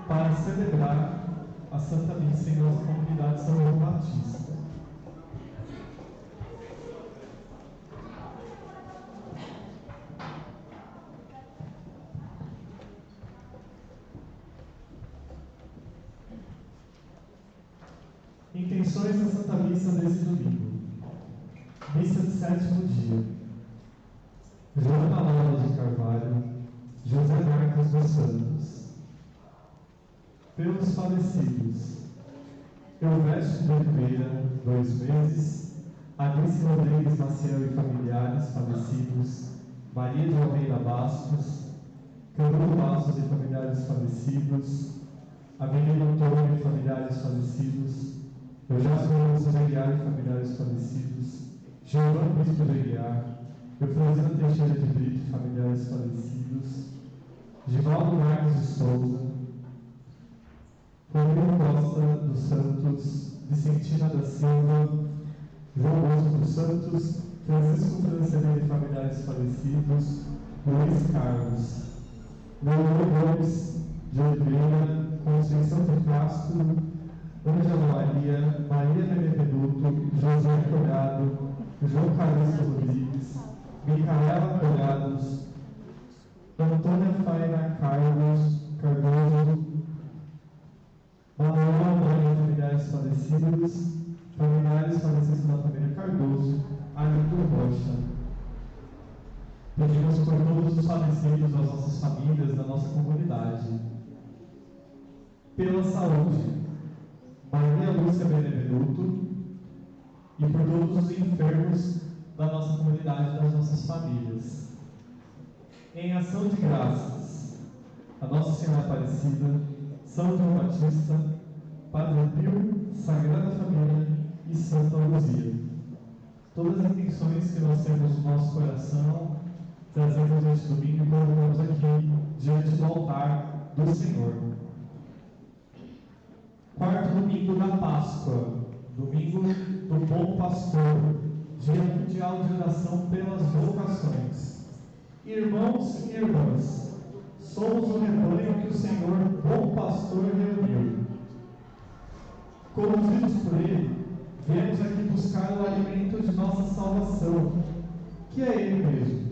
para celebrar a Santa Missa em nossa comunidade São João Batista. Intenções da Santa Missa desse domingo. Missa de sétimo dia. Joana Laura de Carvalho, José Marcos dos Santos. Pelos falecidos: Elvésio de Oliveira, 2 meses, Alice Rodrigues Maciel e familiares falecidos, Maria de Almeida Bastos, Camilo Bastos e familiares falecidos, Avenida Antônio e familiares falecidos, Eugésio Lúcio de Aguiar e familiares falecidos, Giovanni Bispo de Aguiar, Eufrosina Teixeira de Brito e familiares falecidos, Givaldo Marques de Souza, Rodrigo Costa dos Santos, Vicentina da Silva, João Bosco dos Santos, Francisco Francelino e familiares falecidos, Luiz Carlos, Leonor Gomes de Oliveira, Conceição de Castro, Ângela Maria, Maria Benevenuto, José Colhado, João Carlos Rodrigues, Micaela Colhados, Antônia Faina Cardoso, Manuel Maria, familiares falecidos, familiares falecidos da família Cardoso, Arthur Rocha. Pedimos por todos os falecidos das nossas famílias, da nossa comunidade. Pela saúde, Maria Lúcia Benevenuto, e por todos os enfermos da nossa comunidade, das nossas famílias. Em ação de graças, a Nossa Senhora Aparecida, São João Batista, Padre Pio, Sagrada Família e Santa Luzia. Todas as intenções que nós temos no nosso coração, trazemos neste domingo e colocamos aqui diante do altar do Senhor. Quarto domingo da Páscoa, domingo do Bom Pastor, Dia Mundial de Oração pelas Vocações. Irmãos e irmãs, somos o rebanho que o Senhor, Bom Pastor, reuniu. Conduzidos por Ele, viemos aqui buscar o alimento de nossa salvação, que é Ele mesmo.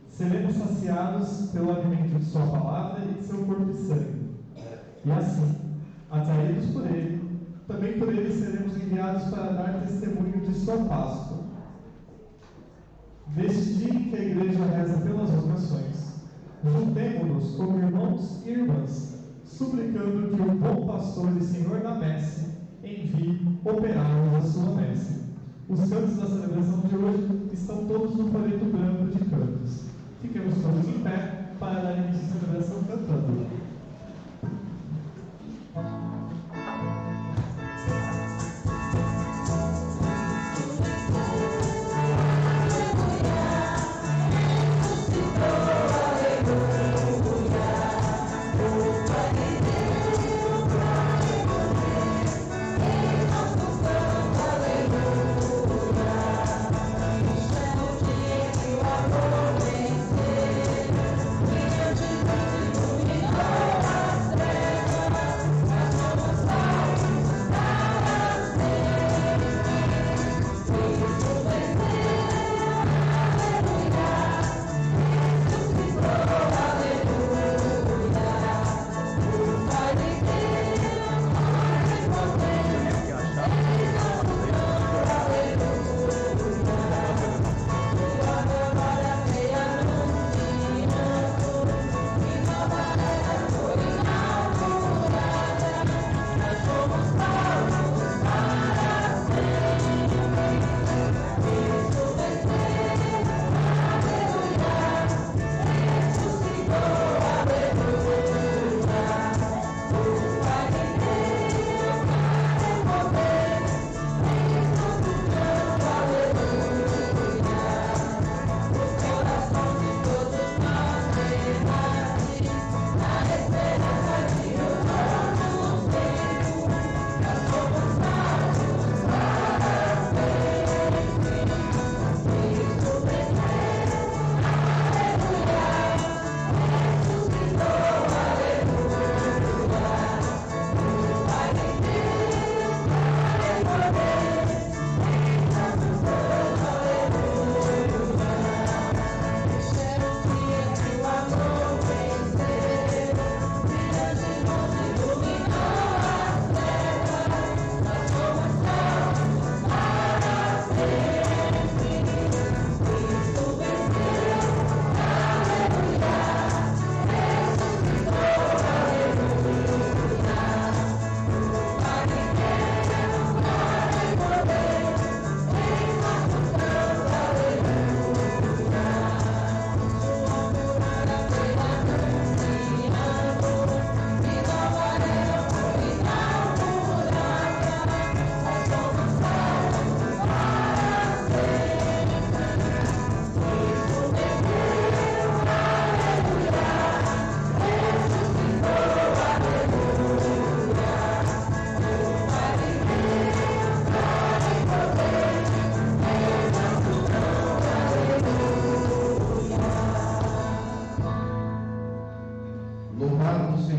Seremos saciados pelo alimento de Sua palavra e de Seu corpo e sangue. E assim, atraídos por Ele, também por Ele seremos enviados para dar testemunho de Sua Páscoa. Neste dia em que a Igreja reza pelas vocações, juntemo-nos como irmãos e irmãs, suplicando que o Bom Pastor e Senhor da Messe envie operários à sua messe. Os cantos da celebração de hoje estão todos no folheto branco de cantos. Fiquemos todos em pé para dar início à celebração cantando.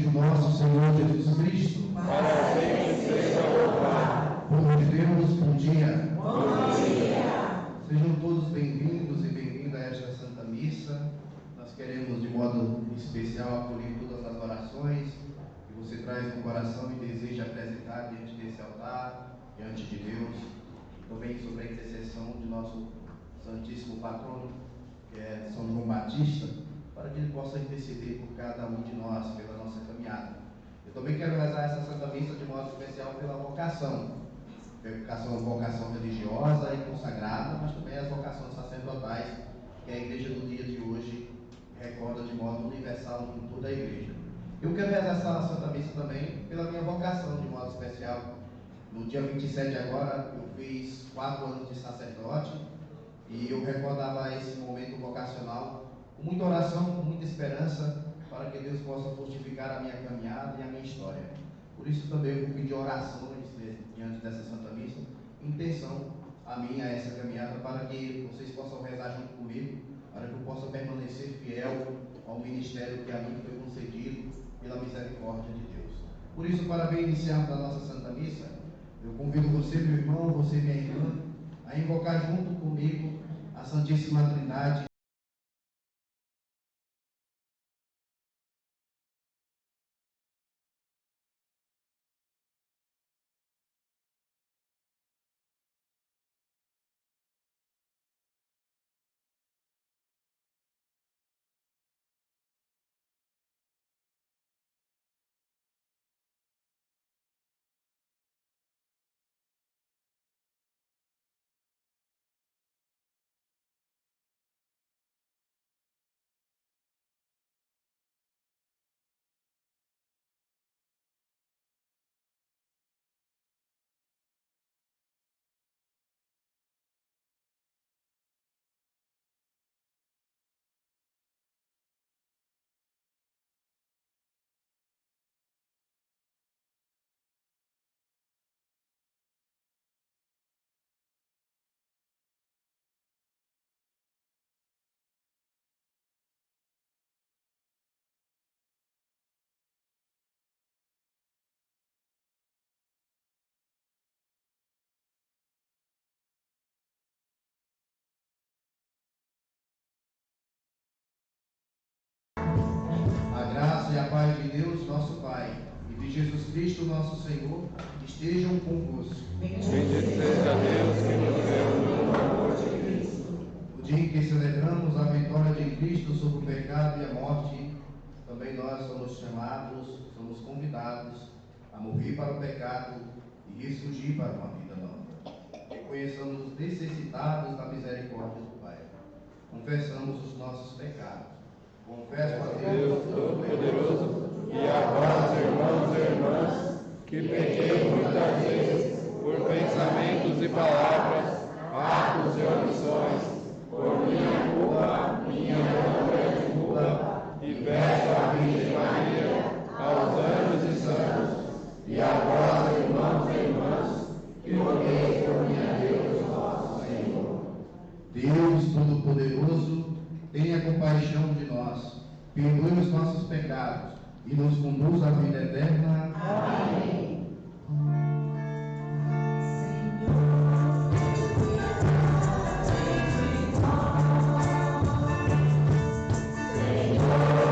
de nosso Senhor Jesus Cristo. Para sempre seja louvado. Povo de Deus, bom dia. Bom dia. Sejam todos bem-vindos e bem-vindas a esta Santa Missa. Nós queremos, de modo especial, acolher todas as orações que você traz no coração e deseja apresentar diante desse altar, diante de Deus. Também sobre a intercessão de nosso Santíssimo Patrono, que é São João Batista, para que ele possa interceder por cada um de nós, pela nossa caminhada. Eu também quero rezar essa Santa Missa de modo especial pela vocação. Vocação religiosa e consagrada, mas também as vocações sacerdotais, que a Igreja do dia de hoje recorda de modo universal em toda a Igreja. Eu quero rezar essa Santa Missa também pela minha vocação de modo especial. No dia 27 agora, eu fiz 4 anos de sacerdote e eu recordava esse momento vocacional com muita oração, com muita esperança, para que Deus possa fortificar a minha caminhada e a minha história. Por isso também eu vou pedir orações diante dessa Santa Missa, intenção a minha, a essa caminhada, para que vocês possam rezar junto comigo, para que eu possa permanecer fiel ao ministério que a mim foi concedido pela misericórdia de Deus. Por isso, para bem iniciarmos a nossa Santa Missa, eu convido você, meu irmão, você, minha irmã, a invocar junto comigo a Santíssima Trindade. E a paz de Deus, nosso Pai, e de Jesus Cristo, nosso Senhor, estejam convosco. Bendito seja Deus que nos deu no amor de Cristo. No dia em que celebramos a vitória de Cristo sobre o pecado e a morte, também nós somos chamados, somos convidados a morrer para o pecado e ressurgir para uma vida nova. Reconheçamos necessitados da misericórdia do Pai. Confessamos os nossos pecados. Confesso a Deus Todo-Poderoso E a vós, irmãos e irmãs, que pequei muitas vezes, por pensamentos e palavras, atos e omissões, por minha culpa, minha não grande culpa, e peço à Virgem Maria, aos anjos e santos, e a vós, irmãos e irmãs, que rogueis por minha Deus nosso Senhor. Deus Todo-Poderoso, tenha compaixão de nós, perdoe os nossos pecados e nos conduz à vida eterna. Amém. Senhor,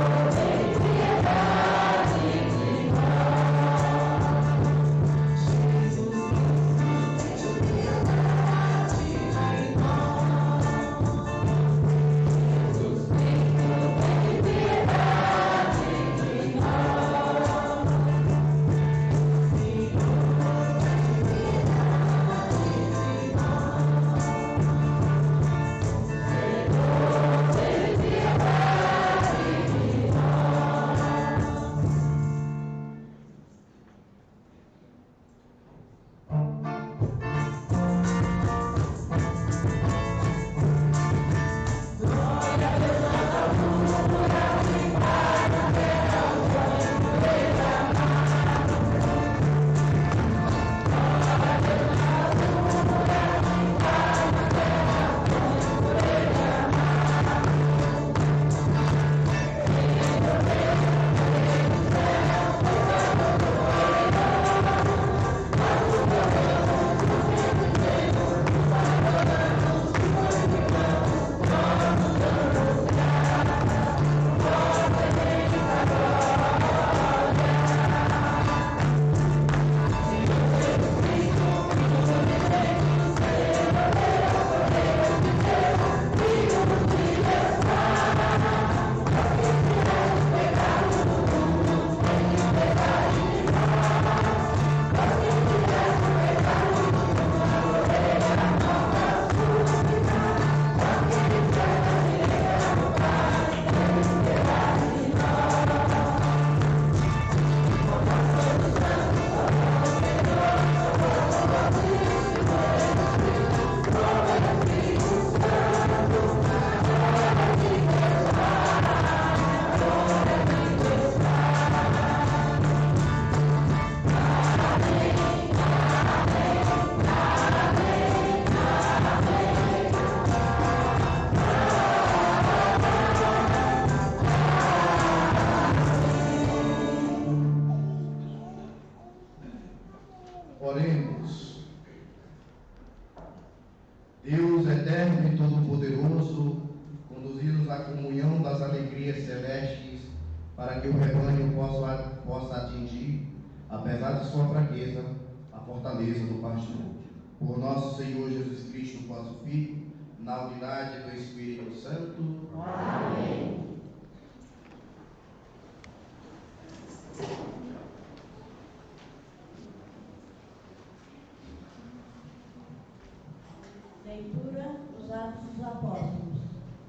Oremos. Deus eterno e todo-poderoso, conduzi-nos à comunhão das alegrias celestes, para que o rebanho possa atingir, apesar de sua fraqueza, a fortaleza do pastor. Por nosso Senhor Jesus Cristo, vosso Filho, na unidade do Espírito Santo. Amém. Leitura dos Atos dos Apóstolos.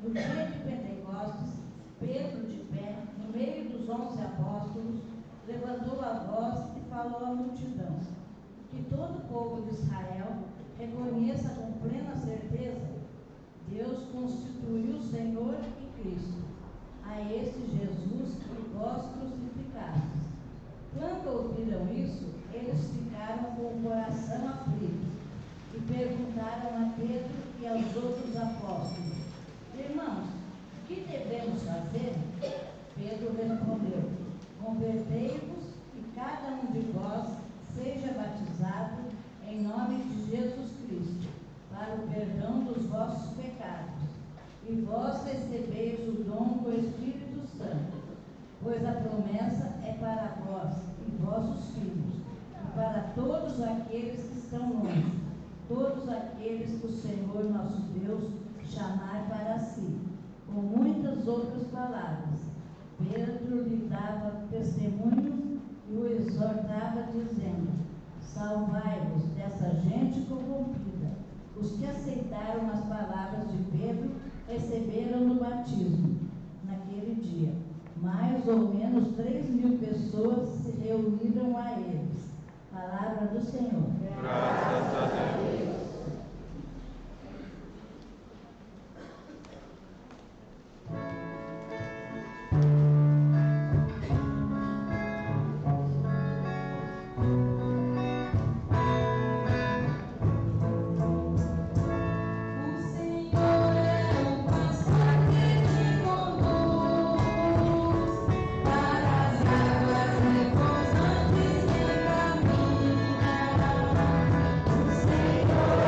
No dia de Pentecostes, Pedro, de pé, no meio dos 11 apóstolos, levantou a voz e falou à multidão: que todo o povo de Israel reconheça com plena certeza: Deus constituiu o Senhor e Cristo, a este Jesus que vós crucificastes. Quando ouviram isso, eles ficaram com o coração aflito e perguntaram a Pedro e aos outros apóstolos: irmãos, o que devemos fazer? Pedro respondeu: convertei-vos e cada um de vós seja batizado em nome de Jesus Cristo, para o perdão dos vossos pecados, e vós recebeis o dom do Espírito Santo, pois a promessa é para vós e vossos filhos, e para todos aqueles que estão longe, todos aqueles que o Senhor nosso Deus chamar para si. Com muitas outras palavras, Pedro lhe dava testemunho e o exortava, dizendo: salvai-vos dessa gente corrompida. Os que aceitaram as palavras de Pedro receberam no batismo. Naquele dia, mais ou menos 3.000 pessoas se reuniram a eles. Palavra do Senhor. Graças a Deus. Senhor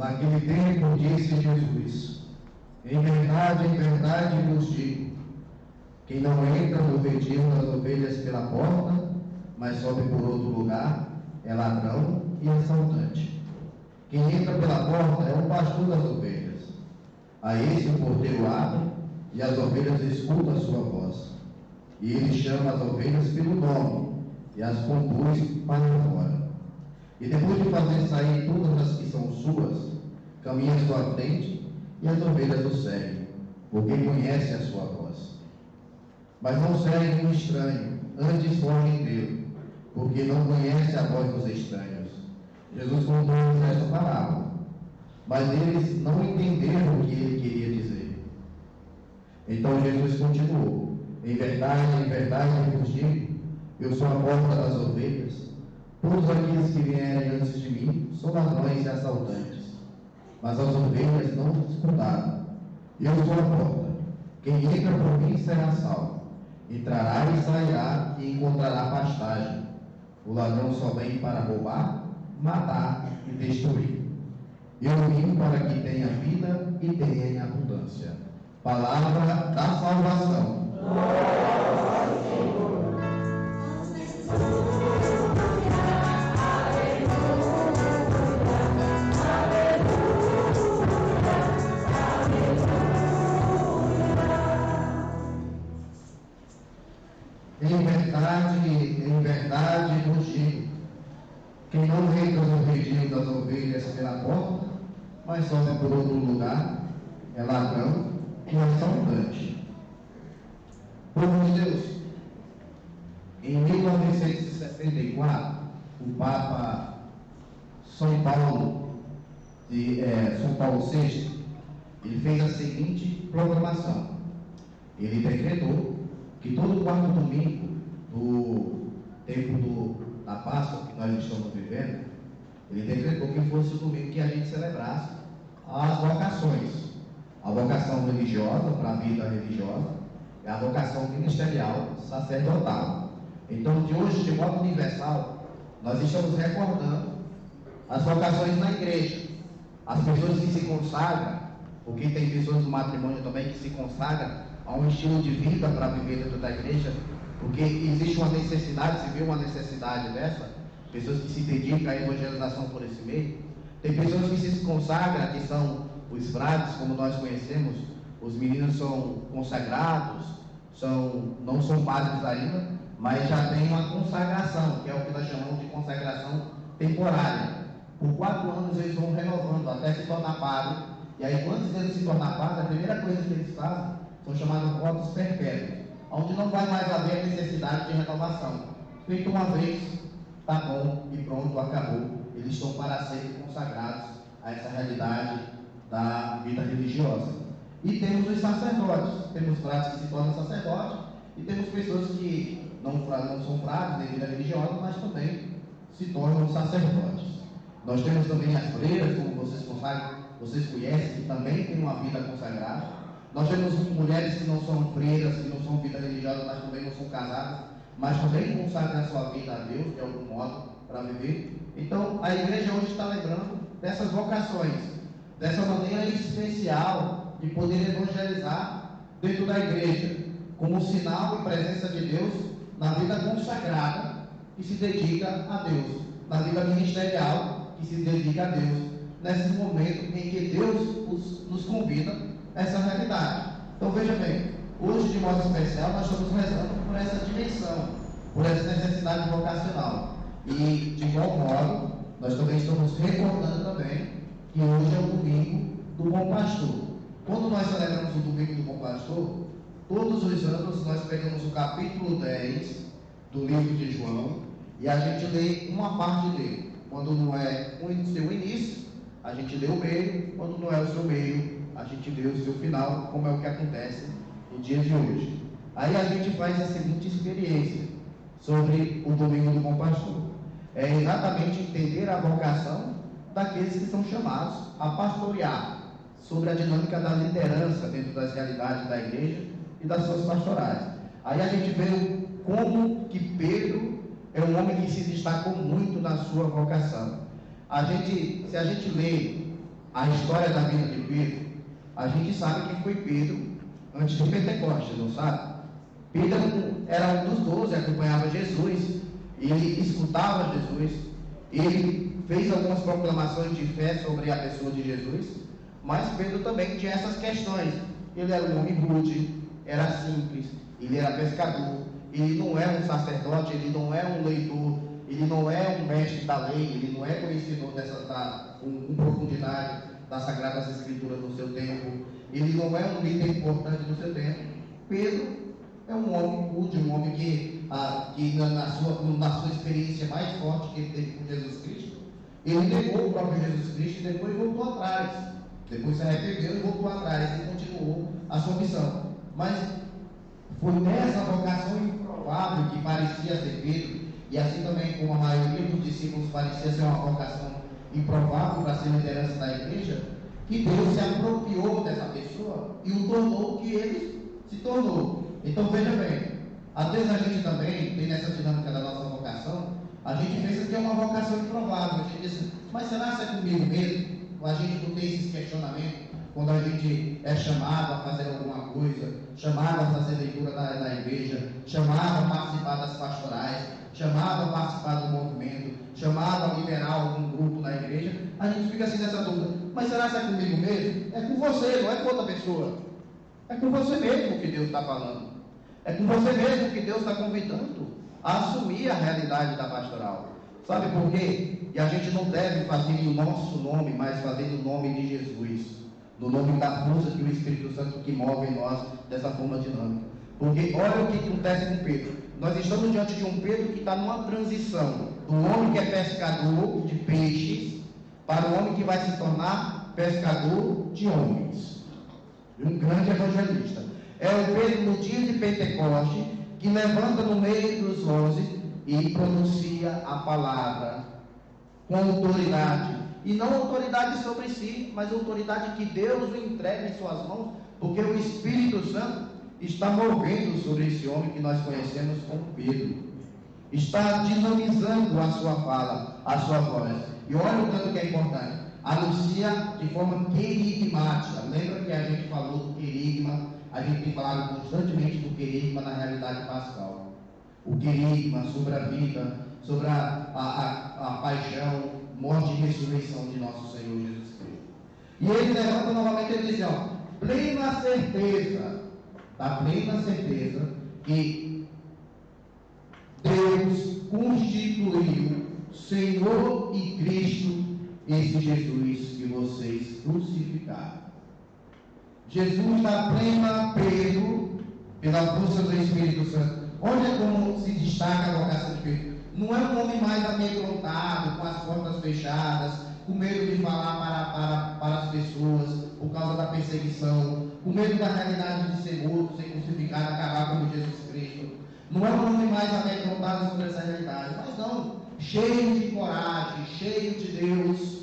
Naquele tempo disse Jesus: em verdade vos digo, quem não entra no redil das ovelhas pela porta, mas sobe por outro lugar, é ladrão e assaltante. Quem entra pela porta é o pastor das ovelhas. A esse o porteiro abre, e as ovelhas escutam a sua voz. E ele chama as ovelhas pelo nome, e as conduz para fora. E depois de fazer sair todas as que são suas, caminha à sua frente, e as ovelhas o seguem, porque conhece a sua voz. Mas não seguem um estranho, antes fogem dele, porque não conhece a voz dos estranhos. Jesus contou-lhes esta parábola, mas eles não entenderam o que ele queria dizer. Então Jesus continuou: em verdade vos digo, eu sou a porta das ovelhas. Todos aqueles que vierem antes de mim são ladrões e assaltantes, mas as ovelhas não escutaram. Eu sou a porta. Quem entra por mim será salvo. Entrará e sairá e encontrará pastagem. O ladrão só vem para roubar, matar e destruir. Eu vim para que tenha vida e tenha em abundância. Palavra da salvação. Em verdade vos digo, quem não entra no redil das ovelhas pela porta, mas sobe por outro lugar, é ladrão e assaltante. Povo de Deus, em 1974, o Papa São Paulo VI, ele fez a seguinte proclamação. Ele decretou que todo quarto domingo do tempo da Páscoa que nós estamos vivendo, ele decretou que fosse o domingo que a gente celebrasse as vocações. A vocação religiosa, para a vida religiosa, e a vocação ministerial, sacerdotal. Então, de hoje, de modo universal, nós estamos recordando as vocações na igreja. As pessoas que se consagram, porque tem pessoas do matrimônio também que se consagram a um estilo de vida para viver dentro da igreja, porque existe uma necessidade, se vê uma necessidade dessa, pessoas que se dedicam à evangelização por esse meio. Tem pessoas que se consagram, que são os frades, como nós conhecemos, os meninos são consagrados, não são padres ainda, mas já tem uma consagração, que é o que nós chamamos de consagração temporária. Por 4 anos eles vão renovando até se tornar padre, e aí antes de ele se tornar padre, a primeira coisa que eles fazem são chamados votos perpétuos, onde não vai mais haver necessidade de renovação. Feito uma vez, está bom e pronto, acabou. Eles estão para serem consagrados a essa realidade da vida religiosa. E temos os sacerdotes, temos frades que se tornam sacerdotes, e temos pessoas que não são frades de vida religiosa, mas também se tornam sacerdotes. Nós temos também as freiras, como vocês conhecem, que também têm uma vida consagrada. Nós temos mulheres que não são freiras, que não são vida religiosa, mas também não são casadas, mas também consagram a sua vida a Deus, de algum modo, para viver. Então, a igreja hoje está lembrando dessas vocações, dessa maneira especial de poder evangelizar dentro da igreja, como sinal e presença de Deus na vida consagrada que se dedica a Deus, na vida ministerial que se dedica a Deus, nesse momento em que Deus nos convida a essa realidade. Então veja bem, hoje de modo especial nós estamos rezando por essa dimensão, por essa necessidade vocacional. E de igual modo, nós também estamos recordando também que hoje é o domingo do Bom Pastor. Quando nós celebramos o domingo do Bom Pastor, todos os anos nós pegamos o capítulo 10 do livro de João e a gente lê uma parte dele. Quando não é o seu início, a gente lê o meio. Quando não é o seu meio, a gente lê o seu final, como é o que acontece no dia de hoje. Aí a gente faz a seguinte experiência sobre o domingo do Bom Pastor. É exatamente entender a vocação daqueles que são chamados a pastorear, sobre a dinâmica da liderança dentro das realidades da igreja e das suas pastorais. Aí a gente vê como que Pedro é um homem que se destacou muito na sua vocação. Se a gente lê a história da vida de Pedro, a gente sabe que foi Pedro antes de Pentecostes, não sabe? Pedro era um dos 12, acompanhava Jesus, ele escutava Jesus, ele fez algumas proclamações de fé sobre a pessoa de Jesus, mas Pedro também tinha essas questões. Ele era um homem rude, era simples, ele era pescador, ele não é um sacerdote, ele não é um leitor, ele não é um mestre da lei, ele não é conhecedor com profundidade das Sagradas Escrituras no seu tempo, ele não é um líder importante do seu tempo. Pedro é um homem rude, um homem que na sua experiência mais forte que ele teve com Jesus Cristo, ele negou o próprio Jesus Cristo e depois voltou atrás. Depois se arrependeu e voltou atrás e continuou a sua missão. Mas foi nessa vocação improvável que parecia ser Pedro, e assim também como a maioria dos discípulos parecia ser uma vocação improvável para ser liderança da igreja, que Deus se apropriou dessa pessoa e o tornou o que ele se tornou. Então veja bem, às vezes a gente também tem nessa dinâmica da nossa vocação, a gente pensa que é uma vocação improvável, a gente diz, mas será que é comigo mesmo? A gente não tem esses questionamentos quando a gente é chamado a fazer alguma coisa, chamado a fazer leitura da igreja, chamado a participar das pastorais, chamado a participar do movimento, chamado a liderar algum grupo na igreja, a gente fica assim nessa dúvida, mas será que é comigo mesmo? É com você, não é com outra pessoa. É com você mesmo que Deus está falando. É com você mesmo que Deus está convidando a assumir a realidade da pastoral. Sabe por quê? E a gente não deve fazer em nosso nome, mas fazer no nome de Jesus, no nome da força que o Espírito Santo que move em nós dessa forma dinâmica. Porque olha o que acontece com Pedro. Nós estamos diante de um Pedro que está numa transição do homem que é pescador de peixes para o homem que vai se tornar pescador de homens. Um grande evangelista. É o Pedro no dia de Pentecoste que levanta no meio dos 11 e pronuncia a palavra com autoridade. E não autoridade sobre si, mas autoridade que Deus o entrega em suas mãos, porque o Espírito Santo está movendo sobre esse homem que nós conhecemos como Pedro. Está dinamizando a sua fala, a sua voz. E olha o tanto que é importante. Anuncia de forma querigmática. Lembra que a gente falou do querigma? A gente tem falado constantemente do querigma na realidade pascal. O querigma sobre a vida, sobre a paixão, morte e ressurreição de nosso Senhor Jesus Cristo. E ele levanta novamente e diz, plena certeza, da plena certeza que Deus constituiu Senhor e Cristo esse Jesus que vocês crucificaram. Jesus dá plena Pedro pela força do Espírito Santo. Olha como se destaca a vocação de Pedro. Não é um homem mais amedrontado, com as portas fechadas, com medo de falar para as pessoas por causa da perseguição, com medo da realidade de ser morto, ser crucificado, acabar como Jesus Cristo. Não é um homem mais amedrontado sobre essa realidade, mas não, cheio de coragem, cheio de Deus.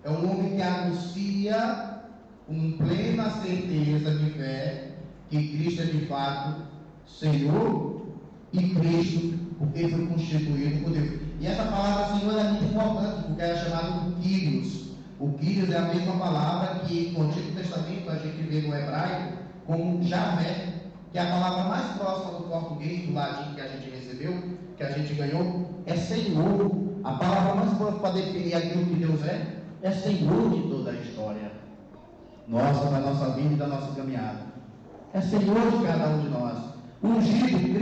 É um homem que anuncia com plena certeza de fé que Cristo é de fato Senhor e Cristo, porque foi constituído por Deus. E essa palavra Senhor é muito importante, porque é chamado de Kyrios. O Kyrios é a mesma palavra que no Antigo Testamento a gente vê no hebraico como Javé, que é a palavra mais próxima do português, do latim que a gente recebeu, que a gente ganhou, é Senhor. A palavra mais próxima para definir aquilo que Deus é Senhor de toda a história nossa, da nossa vida e da nossa caminhada. É Senhor de cada um de nós. Ungido,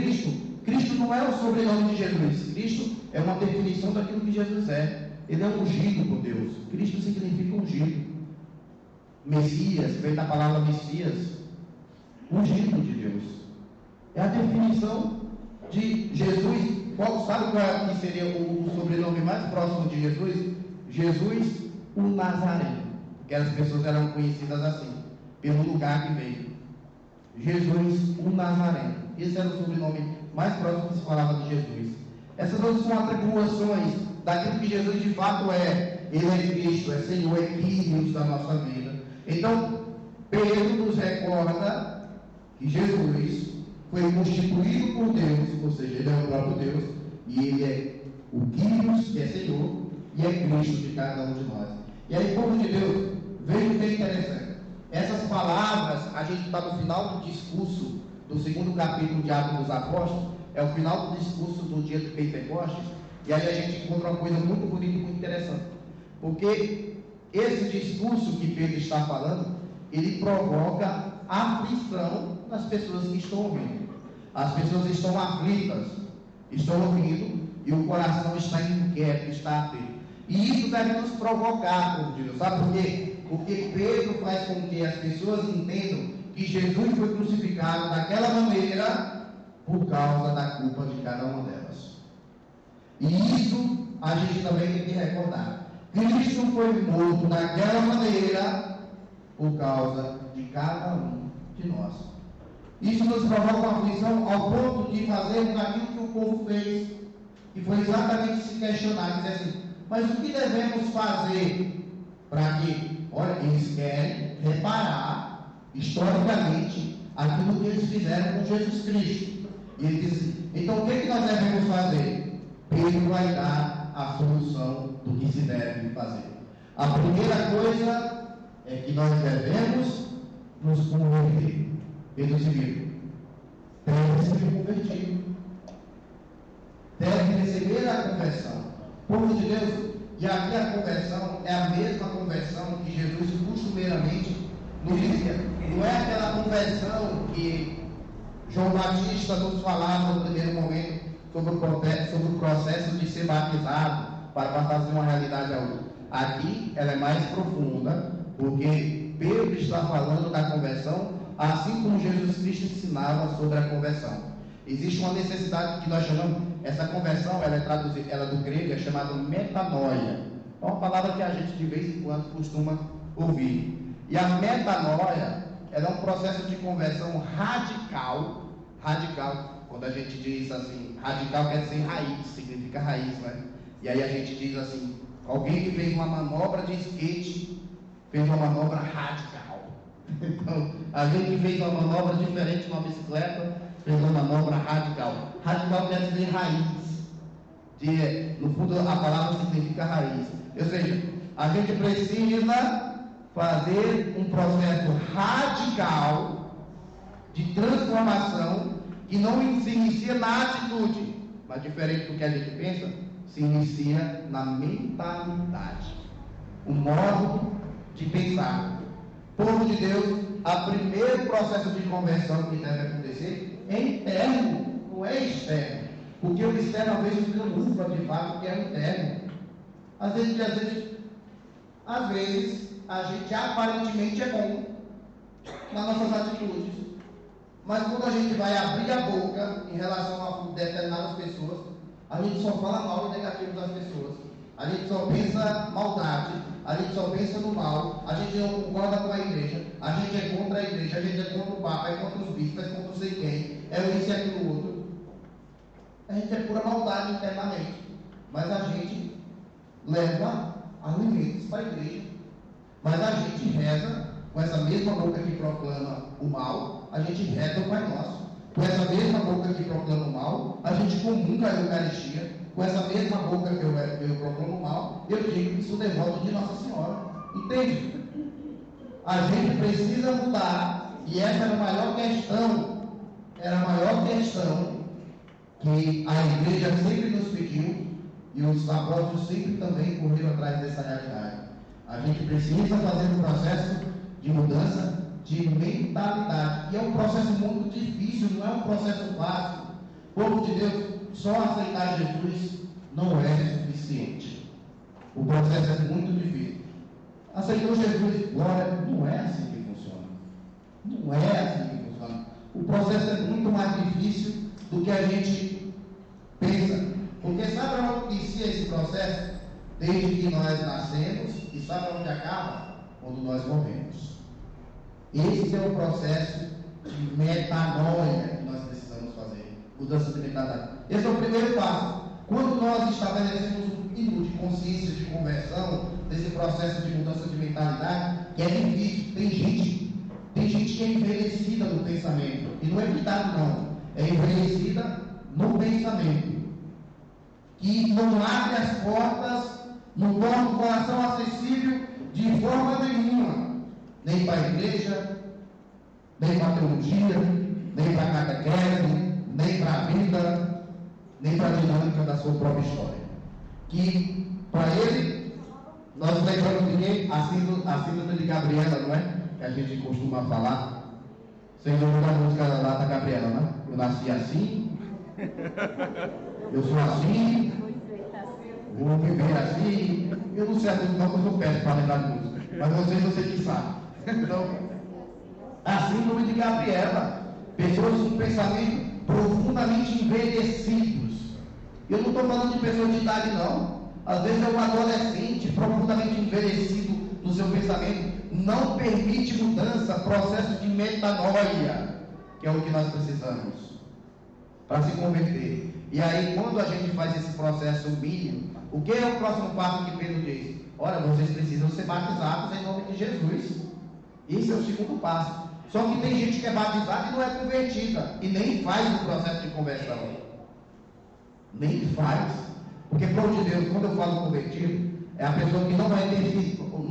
Cristo não é o sobrenome de Jesus. Cristo é uma definição daquilo que Jesus é. Ele é ungido por Deus. Cristo significa ungido. Messias, vem da palavra Messias. Ungido de Deus. É a definição de Jesus. Sabe qual que seria o sobrenome mais próximo de Jesus? Jesus, o Nazareno. Porque as pessoas eram conhecidas assim, pelo lugar que veio. Jesus, o Nazareno. Esse era o sobrenome mais próximo que se falava de Jesus. Essas outras são atribuições daquilo que Jesus de fato é. Ele é Cristo, é Senhor, é Kyrios da nossa vida. Então, Pedro nos recorda que Jesus foi constituído por Deus, ou seja, ele é o próprio Deus, e ele é o Kyrios, que é Senhor, e é Cristo de cada um de nós. E aí, povo de Deus, veja o que é interessante. Essas palavras, a gente está no final do discurso do segundo capítulo de Atos dos Apóstolos, é o final do discurso do dia de Pentecostes, e aí a gente encontra uma coisa muito bonita e muito interessante. Porque esse discurso que Pedro está falando, ele provoca aflição nas pessoas que estão ouvindo. As pessoas estão aflitas, estão ouvindo, e o coração está inquieto, está aflito. E isso deve nos provocar, povo de Deus. Sabe por quê? Porque Pedro faz com que as pessoas entendam que Jesus foi crucificado daquela maneira por causa da culpa de cada uma delas. E isso a gente também tem que recordar. Cristo foi morto daquela maneira por causa de cada um de nós. Isso nos provoca uma aflição ao ponto de fazermos aquilo que o povo fez, que foi exatamente se questionar, dizer assim, mas o que devemos fazer para que, olha, eles querem reparar historicamente aquilo que eles fizeram com Jesus Cristo. E ele diz assim, então o que nós devemos fazer? Pedro vai dar a solução do que se deve fazer. A primeira coisa é que nós devemos nos converter. Pedro seguinte, deve ser convertido, deve receber a conversão. Povo de Deus, e aqui a conversão é a mesma conversão que Jesus costumeiramente nos dizia. Não é aquela conversão que João Batista nos falava no primeiro momento sobre o processo de ser batizado para passar de uma realidade a outra. Aqui ela é mais profunda, porque Pedro está falando da conversão, assim como Jesus Cristo ensinava sobre a conversão. Existe uma necessidade que nós chamamos, essa conversão, ela é traduzida, ela do grego é chamada metanoia. É uma palavra que a gente de vez em quando costuma ouvir. E a metanoia, ela é um processo de conversão radical, quando a gente diz assim, radical quer dizer raiz, significa raiz, né? E aí a gente diz assim, alguém que fez uma manobra de skate, fez uma manobra radical. Então, alguém que fez uma manobra diferente numa bicicleta, fez uma manobra radical. Radical quer dizer raiz. No fundo, a palavra significa raiz. Ou seja, a gente precisa fazer um processo radical de transformação que não se inicia na atitude, mas diferente do que a gente pensa, se inicia na mentalidade. O modo de pensar. Povo de Deus, o primeiro processo de conversão que deve acontecer é interno, não é externo. Porque o externo às vezes camufla de fato que é interno. Às vezes a gente aparentemente é bom nas nossas atitudes. Mas quando a gente vai abrir a boca em relação a determinadas pessoas, a gente só fala mal e negativo das pessoas. A gente só pensa maldade, a gente só pensa no mal, a gente não concorda com a igreja, a gente é contra a igreja, a gente é contra o Papa, é contra os bispos, é contra não sei quem, é isso e aquilo outro. A gente é pura maldade internamente, mas a gente leva alimentos para a igreja, mas a gente reza com essa mesma boca que proclama o mal, a gente reza o Pai Nosso. Com essa mesma boca que proclama o mal, a gente comunga a Eucaristia. Com essa mesma boca que eu proclamo o mal, eu digo que sou devoto de Nossa Senhora. Entende? A gente precisa mudar, e essa era a maior questão que a igreja sempre nos pediu, e os apóstolos sempre também correram atrás dessa realidade. A gente precisa fazer um processo de mudança de mentalidade, e é um processo muito difícil, não é um processo fácil. Povo de Deus, só aceitar Jesus não é suficiente. O processo é muito difícil. Aceitou Jesus, glória, não é assim que funciona. Não é assim que funciona. O processo é muito mais difícil do que a gente pensa. Porque sabe onde inicia esse processo? Desde que nós nascemos, e sabe onde acaba? Quando nós morremos. Esse é o processo de metanoia que nós precisamos fazer. Mudança de mentalidade. Esse é o primeiro passo. Quando nós estabelecemos um mínimo de consciência de conversão, desse processo de mudança de mentalidade, que é difícil, tem gente que é envelhecida no pensamento, e não é cuidado não, é envelhecida no pensamento, que não abre as portas, não torna o coração acessível de forma nenhuma, nem para a igreja, nem para a teologia, nem para a catequese, nem para a vida, nem para a dinâmica da sua própria história. Que, para ele, nós lembramos de quem? A síndrome de Gabriela, não é? Que a gente costuma falar. Sem dúvida a música lá da Gabriela, né? Eu nasci assim, eu sou assim, vou viver assim. Eu não sei a música, não, porque eu peço para lembrar de música. Mas vocês, eu sei que sabem. Então, a síndrome de Gabriela. Pessoas com pensamento profundamente envelhecidos. Eu não estou falando de pessoas de idade, não. Às vezes é um adolescente profundamente envelhecido no seu pensamento. Não permite mudança, processo de metanoia, que é o que nós precisamos para se converter. E aí, quando a gente faz esse processo mínimo, o que é o próximo passo que Pedro diz? Olha, vocês precisam ser batizados em nome de Jesus. Esse é o segundo passo. Só que tem gente que é batizada e não é convertida, e nem faz o processo de conversão. Nem faz. Porque, por de Deus, quando eu falo convertido, é a pessoa que não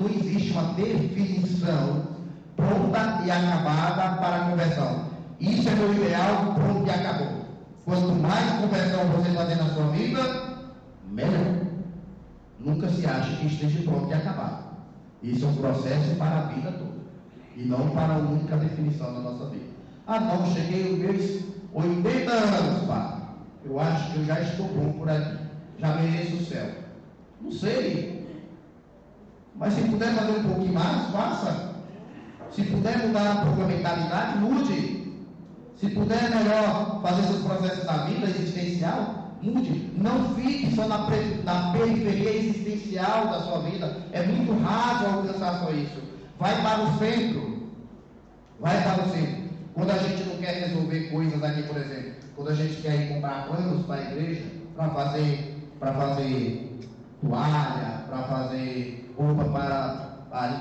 existe uma definição pronta e acabada para a conversão. Isso é meu ideal, pronto e acabou. Quanto mais conversão você fazer na sua vida, melhor. Nunca se acha que esteja pronto e acabado. Isso é um processo para a vida toda, e não para a única definição da nossa vida. Ah, não, cheguei aos meus 80 anos, pá. Eu acho que eu já estou bom por aqui, já mereço o céu. Não sei, mas se puder fazer um pouquinho mais, faça. Se puder mudar um pouco a mentalidade, mude. Se puder melhor fazer seus processos da vida existencial, mude. Não fique só na periferia existencial da sua vida. É muito raso alcançar só isso. Vai para o centro. Vai para o centro. Quando a gente não quer resolver coisas aqui, por exemplo, quando a gente quer ir comprar panos para a igreja, para fazer toalha, para fazer roupa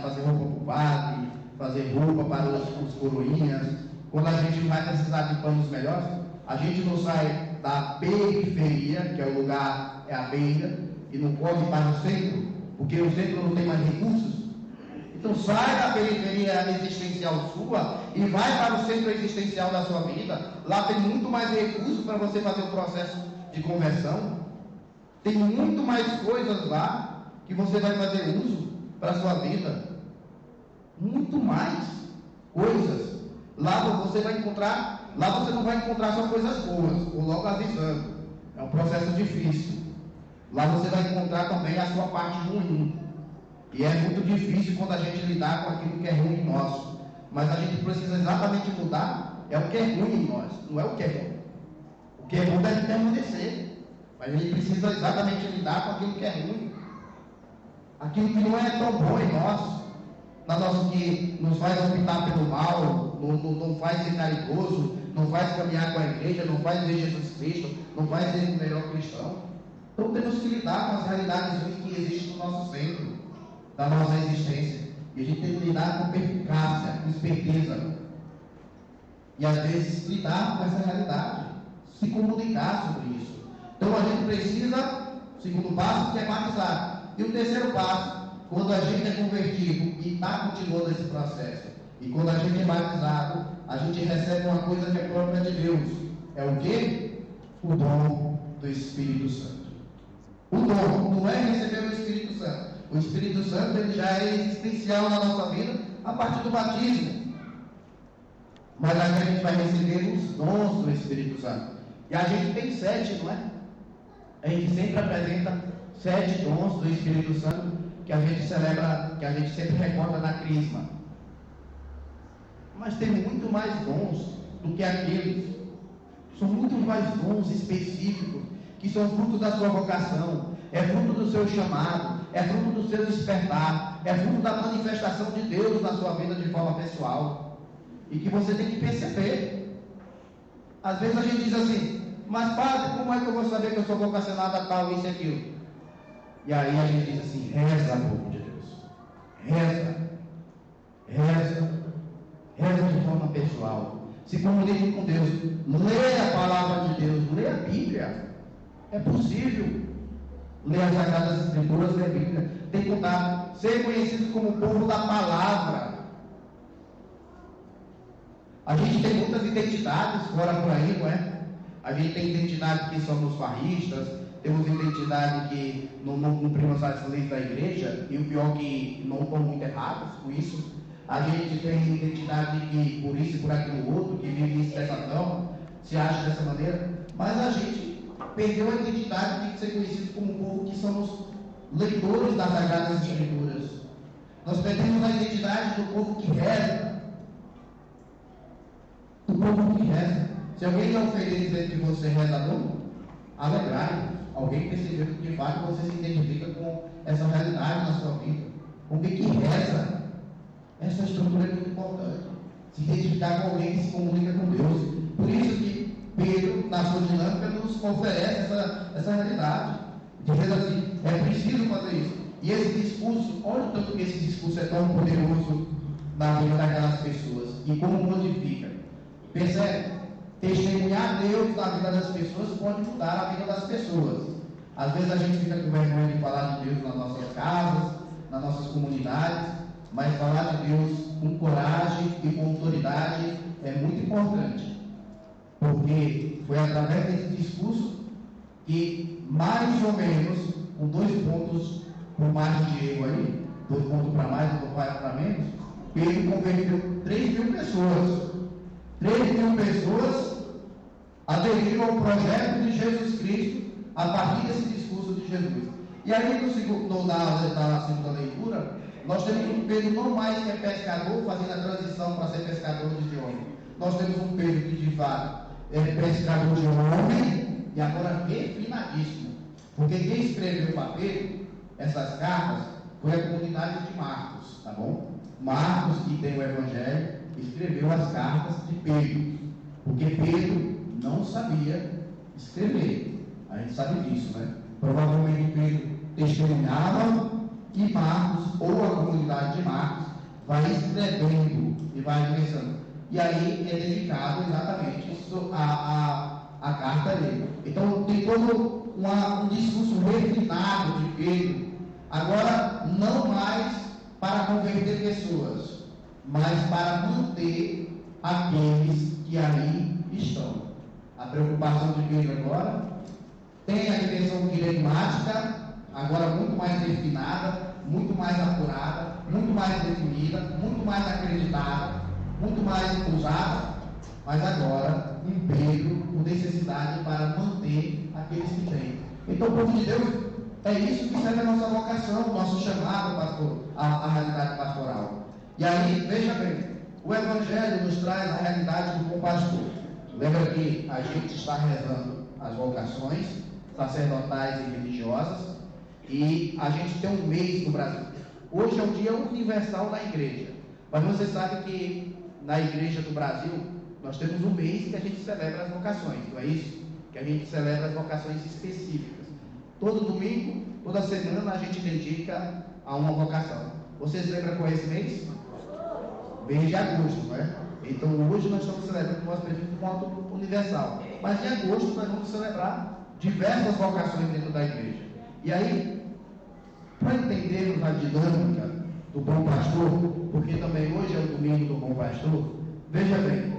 fazer roupa para o padre, fazer roupa para os coroinhas. Quando a gente vai precisar de panos melhores, a gente não sai da periferia, que é o lugar, é a beira, e não corre para o centro, porque o centro não tem mais recursos. Então sai da periferia existencial sua e vai para o centro existencial da sua vida. Lá tem muito mais recursos para você fazer o processo de conversão. Tem muito mais coisas lá que você vai fazer uso para a sua vida. Muito mais coisas. Lá você vai encontrar, lá você não vai encontrar só coisas boas, ou logo avisando. É um processo difícil. Lá você vai encontrar também a sua parte ruim. E é muito difícil quando a gente lidar com aquilo que é ruim em nós. Mas a gente precisa exatamente mudar é o que é ruim em nós, não é o que é bom. O que é bom deve permanecer. Mas a gente precisa exatamente lidar com aquilo que é ruim. Aquilo que não é tão bom em nós. Que nos faz optar pelo mal, não faz ser caridoso, não faz caminhar com a igreja, não faz ver Jesus Cristo, não faz ser o melhor cristão. Então temos que lidar com as realidades ruins que existem no nosso centro, da nossa existência. E a gente tem que lidar com perspicácia, com esperteza. E às vezes lidar com essa realidade, se comunicar sobre isso. Então a gente precisa, segundo passo, que é batizar. E o terceiro passo, quando a gente é convertido e está continuando esse processo, e quando a gente é batizado, a gente recebe uma coisa que é própria de Deus. É o quê? O dom do Espírito Santo. O dom não é receber o Espírito Santo. O Espírito Santo ele já é existencial na nossa vida a partir do batismo. Mas aqui a gente vai receber os dons do Espírito Santo. E a gente tem 7, não é? A gente sempre apresenta 7 dons do Espírito Santo que a gente celebra, que a gente sempre recorda na crisma. Mas tem muito mais dons do que aqueles. São muito mais dons específicos, que são fruto da sua vocação, é fruto do seu chamado, é fruto do seu despertar, é fruto da manifestação de Deus na sua vida de forma pessoal. E que você tem que perceber. Às vezes a gente diz assim, mas padre, como é que eu vou saber que eu sou vocacionado a tal, isso e aquilo? E aí a gente diz assim, reza, povo de Deus. Reza de forma pessoal. Se comunique com Deus. Leia a palavra de Deus, leia a Bíblia. É possível ler as Sagradas Escrituras, ler a Bíblia. tem que mudar. Ser conhecido como o povo da palavra. A gente tem muitas identidades fora por aí, não é? A gente tem identidade que somos farristas, temos identidade que não cumprimos as leis da igreja, e o pior que não estão muito errados com isso. A gente tem identidade que por isso e por aquilo outro, que vive isso dessa forma, se acha dessa maneira, mas a gente perdeu a identidade de ser conhecido como um povo que somos leitores das Sagradas Escrituras. Nós perdemos a identidade do povo que reza. Do povo que reza. Se alguém não feliz dizendo que você é rezador, alegrai-vos. Alguém percebeu que de fato você se identifica com essa realidade na sua vida. Alguém que reza. Essa estrutura é muito importante. Se identificar com alguém que se comunica com Deus. Por isso que Pedro, na sua dinâmica, nos oferece essa realidade. Dizendo assim, é preciso fazer isso. E esse discurso, olha o tanto que esse discurso é tão poderoso na vida daquelas pessoas. E como modifica. Percebe? Testemunhar Deus na vida das pessoas pode mudar a vida das pessoas. Às vezes a gente fica com vergonha de falar de Deus nas nossas casas, nas nossas comunidades. Mas falar de Deus com coragem e com autoridade é muito importante, porque foi através desse discurso que, mais ou menos, com 2 pontos por mais de Diego aí, 2 pontos para mais e 2 para menos, Pedro converteu 3.000 pessoas. 3.000 pessoas aderiram ao projeto de Jesus Cristo a partir desse discurso de Jesus. E aí, na segunda leitura, nós temos um Pedro não mais que é pescador, fazendo a transição para ser pescador de homem. Nós temos um Pedro que de fato é pescador de homem e agora refinadíssimo. Porque quem escreveu para Pedro essas cartas foi a comunidade de Marcos, tá bom? Marcos, que tem o Evangelho, escreveu as cartas de Pedro. Porque Pedro não sabia escrever. A gente sabe disso, né? Provavelmente Pedro testemunhava e Marcos, ou a comunidade de Marcos, vai escrevendo e vai pensando. E aí é dedicado exatamente a carta dele. Então tem todo um discurso refinado de Pedro. Agora, não mais para converter pessoas, mas para manter aqueles que ali estão. A preocupação de Pedro agora tem a dimensão quirigmática, agora muito mais refinada, muito mais apurada, muito mais definida, muito mais acreditada, muito mais usada, mas agora um Pedro com necessidade para manter aqueles que têm. Então, o povo de Deus, é isso que serve a nossa vocação, o nosso chamado, pastor, a realidade pastoral. E aí, veja bem, o Evangelho nos traz a realidade do bom pastor. Lembra que a gente está rezando as vocações sacerdotais e religiosas, e a gente tem um mês no Brasil. Hoje é o dia universal da igreja, mas você sabe que na igreja do Brasil nós temos um mês que a gente celebra as vocações, não é isso? Que a gente celebra as vocações específicas. Todo domingo, toda semana a gente dedica a uma vocação. Vocês lembram qual é esse mês? Mês de agosto, não é? Então hoje nós estamos celebrando o nosso período de modo universal. Mas em agosto nós vamos celebrar diversas vocações dentro da igreja. E aí, para entendermos a dinâmica do bom pastor, porque também hoje é o domingo do bom pastor, veja bem,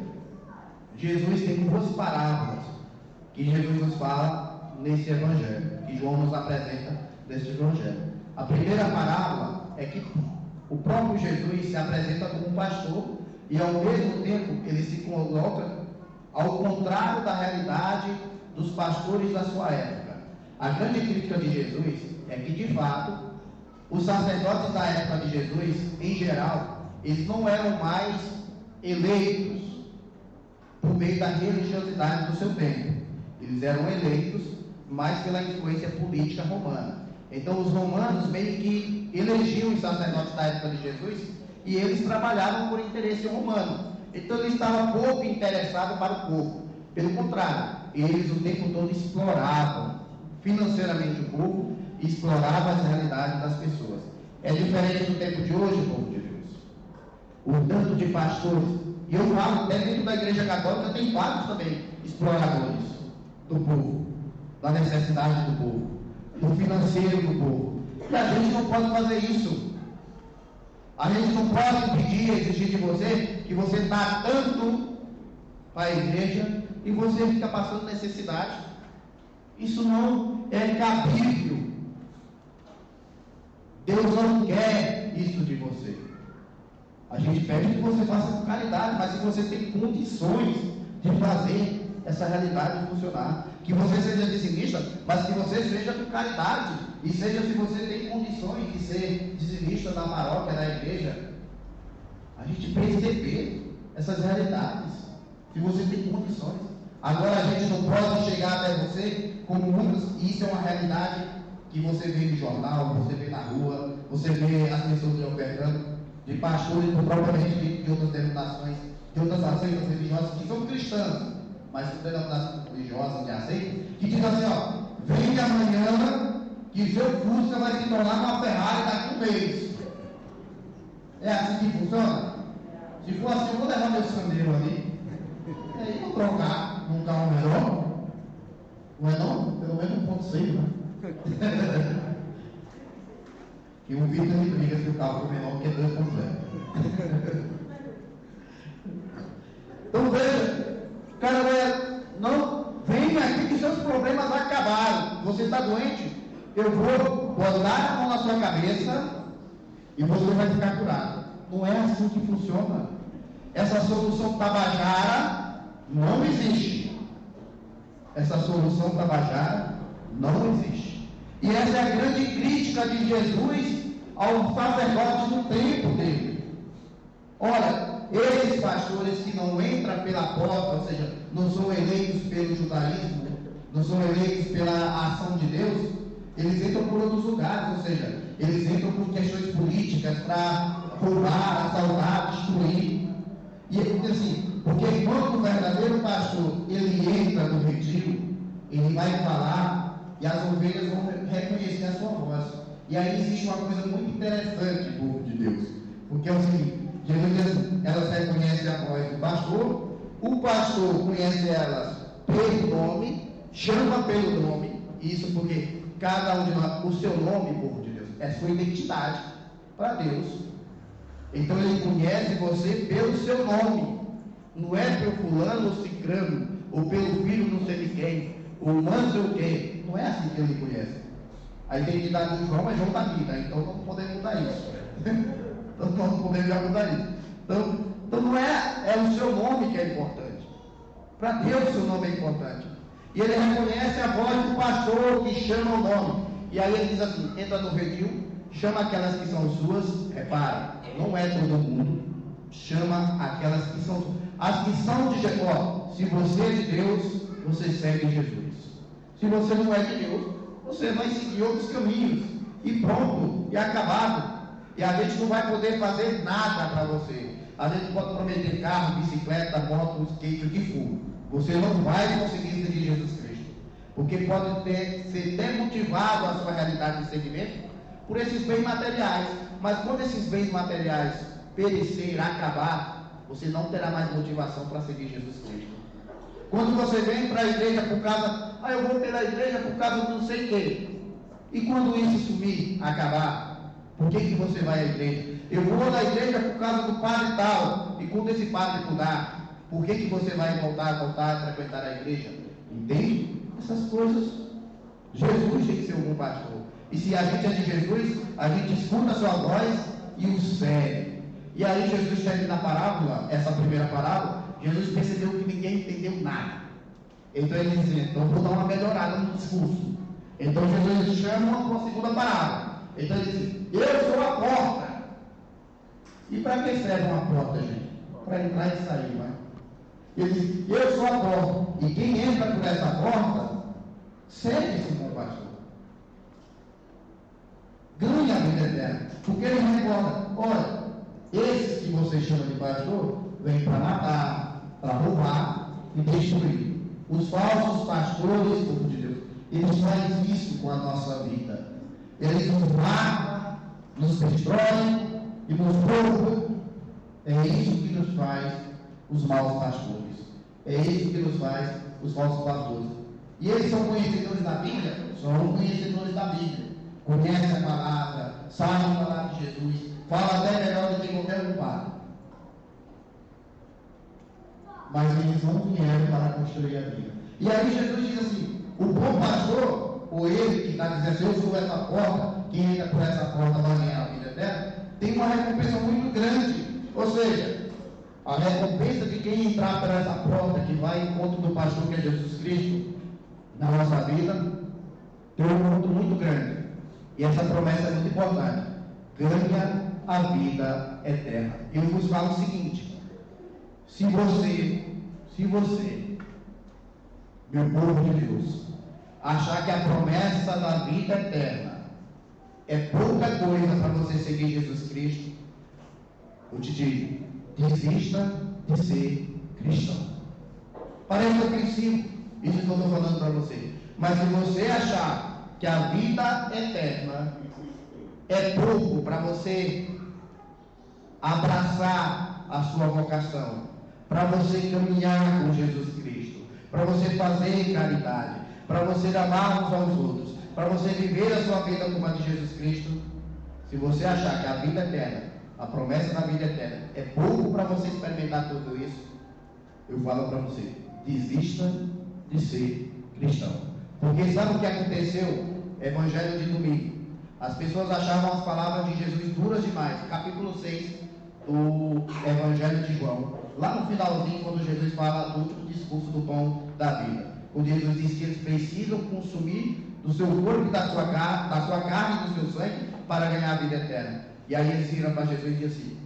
Jesus tem 2 parábolas que Jesus nos fala nesse evangelho, que João nos apresenta nesse evangelho. A primeira parábola é que o próprio Jesus se apresenta como um pastor e ao mesmo tempo ele se coloca ao contrário da realidade dos pastores da sua época. A grande crítica de Jesus é que, de fato, os sacerdotes da época de Jesus, em geral, eles não eram mais eleitos por meio da religiosidade do seu tempo. Eles eram eleitos mais pela influência política romana. Então, os romanos meio que elegiam os sacerdotes da época de Jesus e eles trabalhavam por interesse romano. Então, ele estava pouco interessado para o povo. Pelo contrário, eles o tempo todo exploravam financeiramente o povo e exploravam as realidades das pessoas. É diferente do tempo de hoje, povo de Deus. O tanto de pastores, e eu falo, até dentro da igreja católica tem vários também exploradores do povo, da necessidade do povo, do financeiro do povo. E a gente não pode fazer isso. A gente não pode pedir, exigir de você que você dá tanto para a igreja e você fica passando necessidade. Isso não é cabível. Deus não quer isso de você. A gente pede que você faça com caridade, mas se você tem condições de fazer essa realidade funcionar, que você seja dizimista, mas que você seja com caridade, e seja se você tem condições de ser dizimista da paróquia, da igreja, a gente perceber essas realidades, se você tem condições. Agora a gente não pode chegar até você como muitos, e isso é uma realidade que você vê no jornal, você vê na rua, você vê as pessoas lhe ofertando, de pastores, propriamente de outras denominações, de outras aceitas religiosas que são cristãs, mas são denominações religiosas que aceitam, que dizem assim, ó, vem amanhã que seu Fusca vai se tornar uma Ferrari daqui a um mês. É assim que funciona? Se for assim, eu vou levar meu sandeiro ali, e aí vou trocar num carro melhor. Não é não? Pelo menos 1.6, né? E o Vitor me briga se o carro for menor que 2.0. Então veja, o cara vai, não, vem aqui que seus problemas acabaram. Você está doente? Eu vou botar a mão na sua cabeça e você vai ficar curado. Não é assim que funciona. Essa solução tabajara não existe. Essa solução tabajara não existe. E essa é a grande crítica de Jesus ao sacerdote no tempo dele. Olha, esses pastores que não entram pela porta, ou seja, não são eleitos pelo judaísmo, não são eleitos pela ação de Deus, eles entram por outros lugares, ou seja, eles entram por questões políticas para roubar, assaltar, destruir. E assim, porque quando o verdadeiro pastor ele entra no retiro, ele vai falar e as ovelhas vão reconhecer a sua voz. E aí existe uma coisa muito interessante, povo de Deus, porque é o seguinte, Jesus diz assim, elas reconhecem a voz do pastor, o pastor conhece elas pelo nome, chama pelo nome, isso porque cada um de nós, o seu nome, povo de Deus, é sua identidade para Deus. Então ele conhece você pelo seu nome, não é pelo fulano ou cicrano, ou pelo filho não sei de quem, ou não sei o quê, não é assim que ele conhece. A identidade de João é João da vida, então não podemos mudar isso. Então não podemos já mudar isso. Então não é o seu nome que é importante. Para Deus o seu nome é importante. E ele reconhece a voz do pastor que chama o nome. E aí ele diz assim, entra no redil, chama aquelas que são suas, repara, não é todo mundo, chama aquelas que são suas. As que são de Jesus, se você é de Deus, você segue Jesus. Se você não é de Deus, você vai seguir outros caminhos, e pronto, e acabado. E a gente não vai poder fazer nada para você. A gente pode prometer carro, bicicleta, moto, skate, o que for. Você não vai conseguir seguir Jesus Cristo, porque pode ser demotivado a sua realidade de seguimento por esses bens materiais. Mas quando esses bens materiais perecer, acabar, você não terá mais motivação para seguir Jesus Cristo. Quando você vem para a igreja por causa, eu vou pela igreja por causa do não sei o quê. E quando isso sumir, acabar, por que você vai à igreja? Eu vou na igreja por causa do padre tal. E quando esse padre mudar, por que você vai voltar a frequentar a igreja? Entende? Essas coisas. Jesus tem que ser o bom pastor. E se a gente é de Jesus, a gente escuta a sua voz e o segue. E aí Jesus termina a parábola, essa primeira parábola, Jesus percebeu que ninguém entendeu nada. Então ele dizia, então vou dar uma melhorada no discurso. Então Jesus chama uma segunda parábola. Então ele diz, eu sou a porta. E para que serve uma porta, gente? Para entrar e sair, vai. Ele diz, eu sou a porta. E quem entra por essa porta, segue esse bom pastor. Ganha a vida eterna. Porque ele recorda, olha, esses que você chama de pastor, vêm para matar, para roubar e destruir. Os falsos pastores, povo de Deus, eles fazem isso com a nossa vida. Eles nos matam, nos destroem e nos roubam. É isso que nos faz os maus pastores. É isso que nos faz os falsos pastores. E eles são conhecedores da Bíblia? São conhecedores da Bíblia. conhecem a palavra, sabem falar de Jesus, falam até melhor do que qualquer um padre. Mas eles não vieram para construir a vida. E aí Jesus diz assim: o bom pastor, ou ele que está dizendo assim, eu sou essa porta, quem entra por essa porta vai ganhar a vida eterna, tem uma recompensa muito grande. Ou seja, a recompensa de quem entrar por essa porta, que vai em encontro do pastor que é Jesus Cristo, na nossa vida, tem um ponto muito grande. E essa promessa é muito importante: ganha a vida eterna. Eu vos falo o seguinte: se você, meu povo de Deus, achar que a promessa da vida eterna é pouca coisa para você seguir Jesus Cristo, eu te digo, desista de ser cristão. Parece ofensivo isso que eu estou falando para você, mas se você achar que a vida eterna é pouco para você abraçar a sua vocação, para você caminhar com Jesus Cristo, para você fazer caridade, para você amar uns aos outros, para você viver a sua vida como a de Jesus Cristo, se você achar que a vida eterna, a promessa da vida eterna é pouco para você experimentar tudo isso, eu falo para você: desista de ser cristão. Porque sabe o que aconteceu? Evangelho de domingo, as pessoas achavam as palavras de Jesus duras demais. Capítulo 6 do Evangelho de João, lá no finalzinho, quando Jesus fala do último discurso do pão da vida, quando Jesus diz que eles precisam consumir do seu corpo e da sua carne e do seu sangue para ganhar a vida eterna. E aí eles viram para Jesus e dizem assim: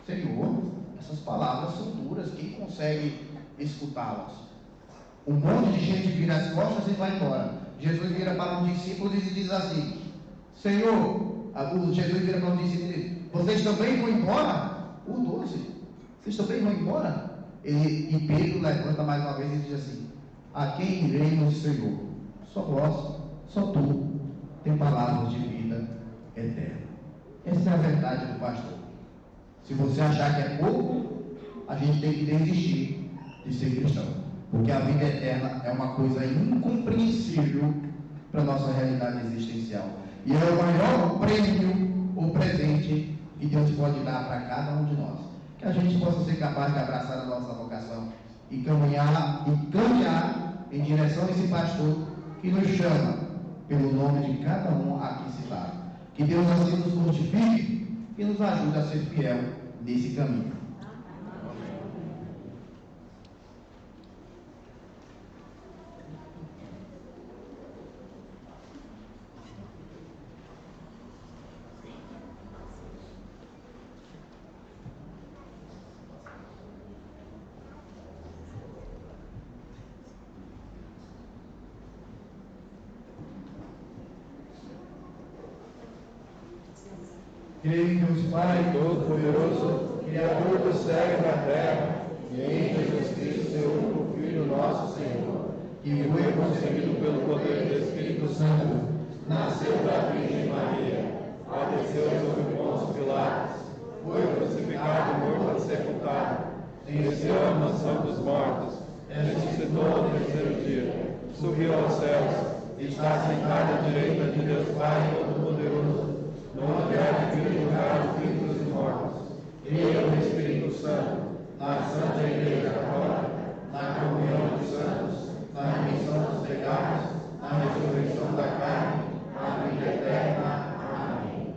Senhor, essas palavras são duras, quem consegue escutá-las? Um monte de gente vira as costas e vai embora. Jesus vira para os discípulos e diz assim: Senhor, Jesus vira para os discípulos e diz: vocês também vão embora? O 12, vocês também vão embora? E Pedro levanta mais uma vez e diz assim: a quem iremos, Senhor? Só vós, só tu, tem palavras de vida eterna. Essa é a verdade do pastor. Se você achar que é pouco, a gente tem que desistir de ser cristão, porque a vida eterna é uma coisa incompreensível para a nossa realidade existencial, e é o maior prêmio ou presente que Deus pode dar para cada um de nós, que a gente possa ser capaz de abraçar a nossa vocação e caminhar em direção a esse pastor que nos chama pelo nome de cada um aqui citado. Que Deus assim nos fortifique e nos ajude a ser fiel nesse caminho. Creio em Deus Pai Todo-Poderoso, Criador do céu e da terra, e em Jesus Cristo, seu único Filho, nosso Senhor, que foi concebido pelo poder do Espírito Santo, nasceu da Virgem Maria, padeceu sob Pôncio Pilatos, foi crucificado, morto e sepultado, desceu à mansão dos mortos, ressuscitou ao terceiro dia, subiu aos céus, está sentado à direita de Deus Pai Todo-Poderoso, onde há de vir julgar os vivos e mortos. Creio no Espírito Santo, na Santa Igreja Católica, na comunhão dos santos, na remissão dos pecados, na ressurreição da carne, na vida eterna. Amém.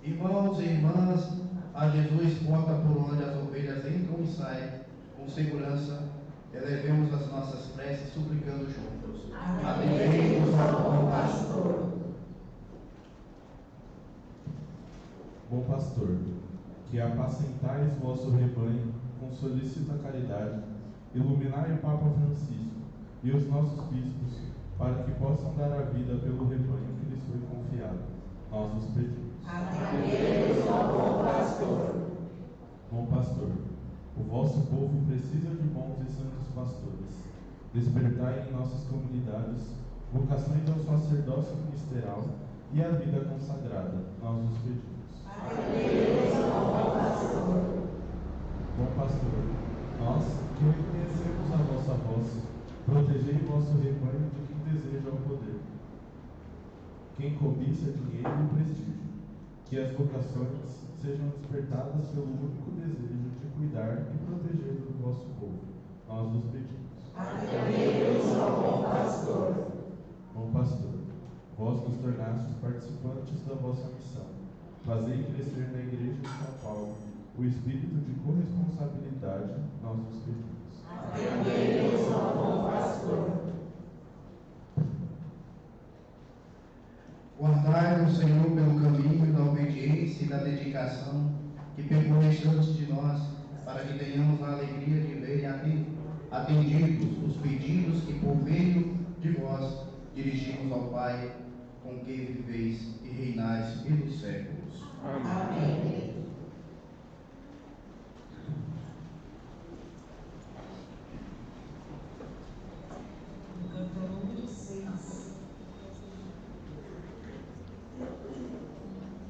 Irmãos e irmãs, a Jesus porta por onde as ovelhas entram e saem com segurança, elevemos as nossas preces suplicando juntos. Atendei-nos, ó bom pastor. Bom pastor, que apacentais vosso rebanho com solícita caridade, iluminai o Papa Francisco e os nossos bispos, para que possam dar a vida pelo rebanho que lhes foi confiado. Nós vos pedimos. Atendei-nos, ó bom pastor. Bom pastor, o vosso povo precisa de bons e santos pastores. Despertai em nossas comunidades vocações ao sacerdócio ministerial e à vida consagrada. Nós vos pedimos. Bom pastor, nós que reconhecemos a vossa voz, protegei o vosso rebanho de quem deseja o poder. quem cobiça dinheiro e prestígio. Que as vocações sejam despertadas pelo único desejo de cuidar e proteger do vosso povo. Nós vos pedimos. Atendei-nos, ó bom pastor. Bom pastor, vós nos tornastes participantes da vossa missão. Fazei crescer na Igreja de São Paulo o espírito de corresponsabilidade. Nós vos pedimos. Atendei-nos, ó bom pastor. Guardai-nos, Senhor, pelo caminho da obediência e da dedicação que percorreste antes de nós, para que tenhamos a alegria de ver atendidos os pedidos que, por meio de vós, dirigimos ao Pai, com quem viveis e reinais pelos séculos. Amém. Canto número 6. Não tenho outro fim.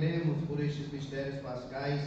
alegremos por estes mistérios pascais,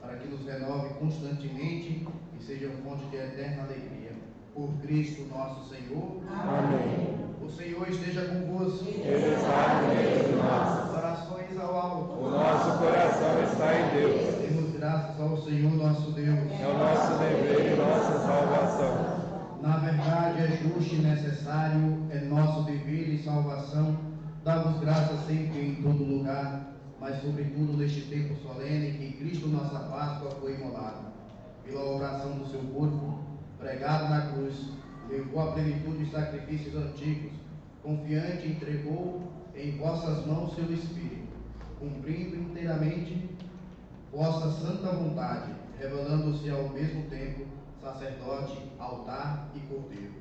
para que nos renove constantemente e sejam fonte de eterna alegria. Por Cristo nosso Senhor. Amém. O Senhor esteja convosco. Ele está no meio de nós. Orações ao alto. O nosso coração está em Deus. Demos graças ao Senhor nosso Deus. É o nosso dever e nossa salvação. Na verdade, é justo e necessário, é nosso dever e salvação, dar-vos graças sempre em todo lugar, mas sobretudo neste tempo solene que Cristo, nossa Páscoa, foi imolado. Pela oração do seu corpo, pregado na cruz, levou à plenitude os sacrifícios antigos, confiante entregou em vossas mãos seu Espírito, cumprindo inteiramente vossa santa vontade, revelando-se ao mesmo tempo sacerdote, altar e cordeiro.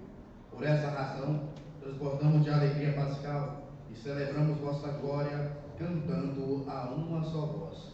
Por essa razão, transbordamos de alegria pascal e celebramos vossa glória, cantando a uma só voz.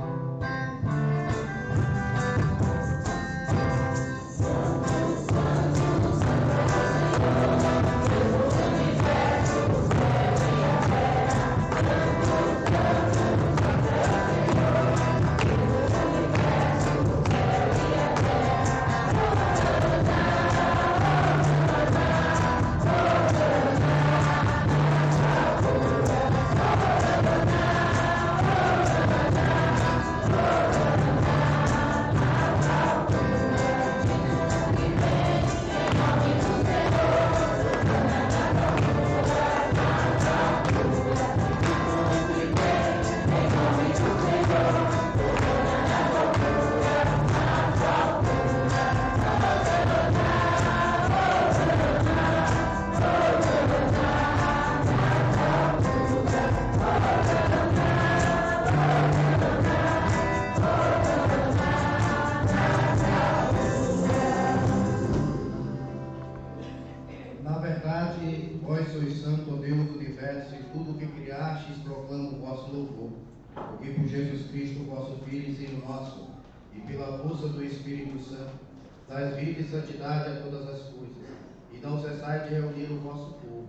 Porque por Jesus Cristo, vosso Filho e Senhor nosso, e pela força do Espírito Santo, dais vida e santidade a todas as coisas, e não cessai de reunir o vosso povo,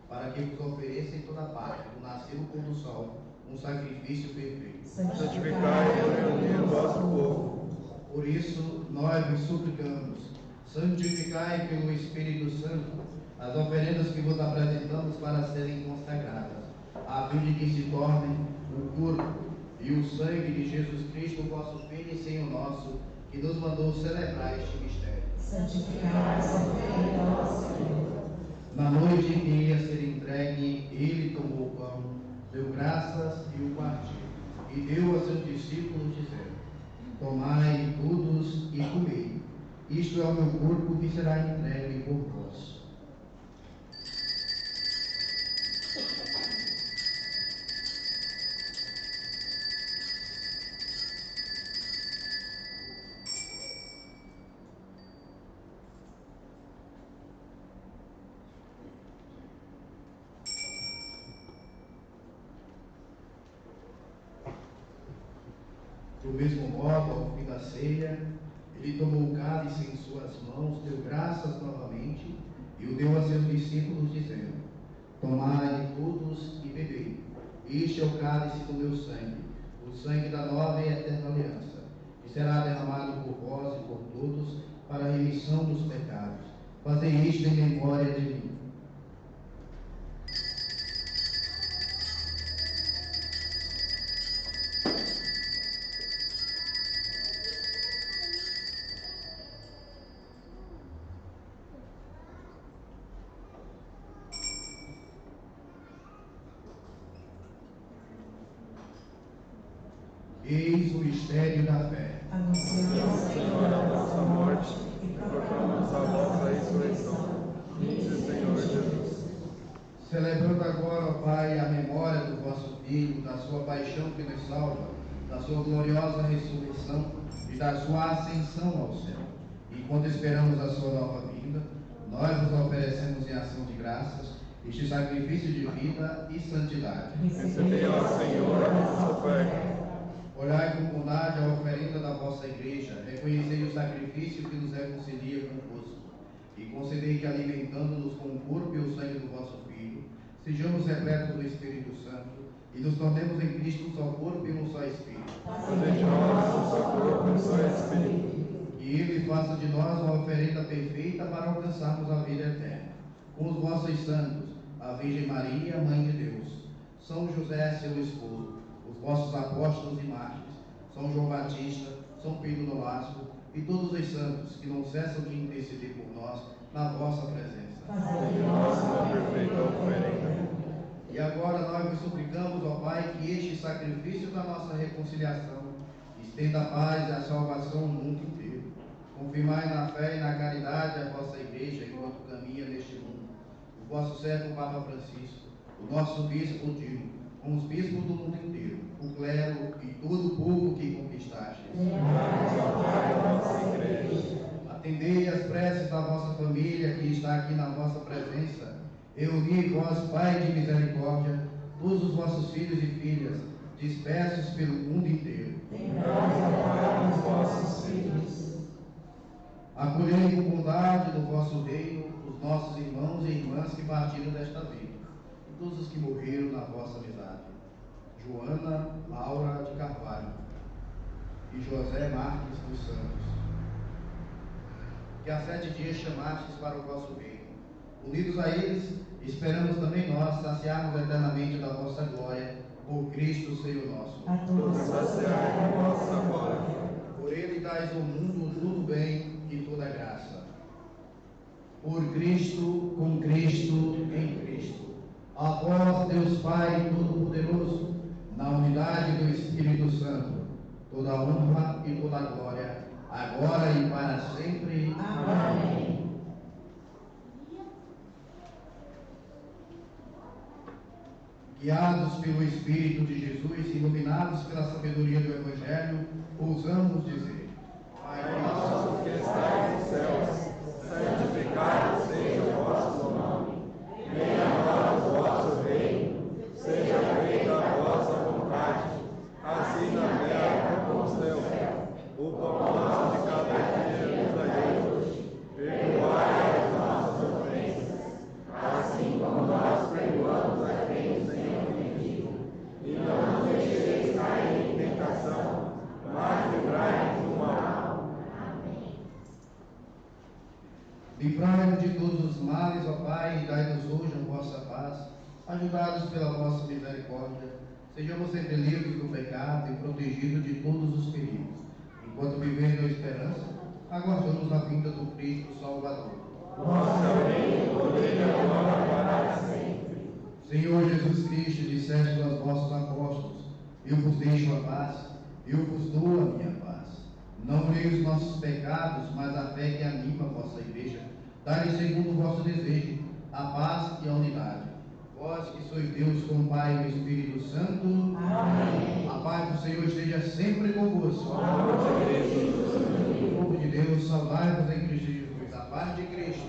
para que vos ofereça em toda parte, do nascer do pôr do sol, um sacrifício perfeito. Santificai e reunir o vosso povo. Por isso, nós vos suplicamos, santificai pelo Espírito Santo as oferendas que vos apresentamos para serem consagradas, a fim de que se tornem o corpo e o sangue de Jesus Cristo, vosso Filho e Senhor nosso, que nos mandou celebrar este mistério. Santificai essa oferenda ao Senhor. Na noite em que ia ser entregue, ele tomou o pão, deu graças e o partiu, e deu a seus discípulos, dizendo: Tomai todos e comei, isto é o meu corpo que será entregue por vós. Do mesmo modo, ao fim da ceia, ele tomou o cálice em suas mãos, deu graças novamente e o deu a seus discípulos, dizendo: Tomai todos e bebei. Este é o cálice do meu sangue, o sangue da nova e eterna aliança, que será derramado por vós e por todos para a remissão dos pecados. Fazei isto em memória de mim. Eis o mistério da fé. Anunciamos, Senhor, a vossa morte e proclamamos a vossa ressurreição. Vinde, Senhor Jesus. Celebrando agora, ó Pai, a memória do vosso Filho, da sua paixão que nos salva, da sua gloriosa ressurreição e da sua ascensão ao céu. Enquanto esperamos a sua nova vinda, nós nos oferecemos em ação de graças este sacrifício de vida e santidade. Recebei, ó Senhor, a nossa oferta. Olhai com bondade a oferenda da vossa igreja, reconhecei o sacrifício que nos reconcilia convosco, e concedei que, alimentando-nos com o corpo e o sangue do vosso Filho, sejamos repletos do Espírito Santo, e nos tornemos em Cristo um só corpo e um só Espírito. Fazer de nós um só corpo e um só Espírito. Que Ele faça de nós uma oferenda perfeita para alcançarmos a vida eterna. Com os vossos santos, a Virgem Maria, Mãe de Deus, São José, seu esposo, os vossos apóstolos e mártires, São João Batista, São Pedro Nolasco e todos os santos que não cessam de interceder por nós na vossa presença. Fazer de nós uma perfeita oferenda. E agora nós vos suplicamos, ó Pai, que este sacrifício da nossa reconciliação estenda a paz e a salvação no mundo inteiro. Confirmai na fé e na caridade a vossa igreja enquanto caminha neste mundo. O vosso servo Papa Francisco, o nosso bispo Dino, com os bispos do mundo inteiro, o clero e todo o povo que conquistastes. Atendei as preces da vossa família que está aqui na vossa presença. Reuni vós, Pai de misericórdia, todos os vossos filhos e filhas, dispersos pelo mundo inteiro. Os vossos filhos. Acolhei com bondade do vosso reino os nossos irmãos e irmãs que partiram desta vida, e todos os que morreram na vossa amizade. Joana Laura de Carvalho e José Marques dos Santos, que há 7 dias chamastes para o vosso reino. Unidos a eles, esperamos também nós saciarmos eternamente da vossa glória, por Cristo Senhor nosso. A todos saciai a vossa glória. Por ele dais ao mundo tudo bem e toda graça. Por Cristo, com Cristo, em Cristo. A vós, Deus Pai Todo-Poderoso, na unidade do Espírito Santo, toda a honra e toda a glória, agora e para sempre. Amém. Guiados pelo Espírito de Jesus, iluminados pela sabedoria do Evangelho, ousamos dizer: Pai nosso que estais nos céus, santificado seja o vosso nome. Venha a nós o vosso reino. Seja feita a vossa vontade, assim na terra como no céu. O pão nosso de cada dia nos dai hoje. Perdoai as nossas ofensas, assim como nós perdoamos a quem nos tem ofendido. E não nos deixeis cair em tentação, mas livrai-nos do mal. Livrai-nos de todos os males, ó Pai, e dai-nos hoje a vossa paz. Ajudados pela vossa misericórdia, sejamos sempre livres do pecado e protegidos de todos os perigos. Enquanto vivemos na esperança, aguardamos a vinda do Cristo Salvador. Vosso reino, poder e glória para sempre. Senhor Jesus Cristo, disseste aos vossos apóstolos: eu vos deixo a paz, eu vos dou a minha paz. Não olhei os nossos pecados, mas a fé que anima a vossa igreja. Dai-lhe segundo o vosso desejo, a paz e a unidade. Vós que sois Deus com o Pai e o Espírito Santo. Amém. A paz do Senhor esteja sempre convosco. O povo de Deus, salvai-vos em Cristo Jesus. A paz de Cristo.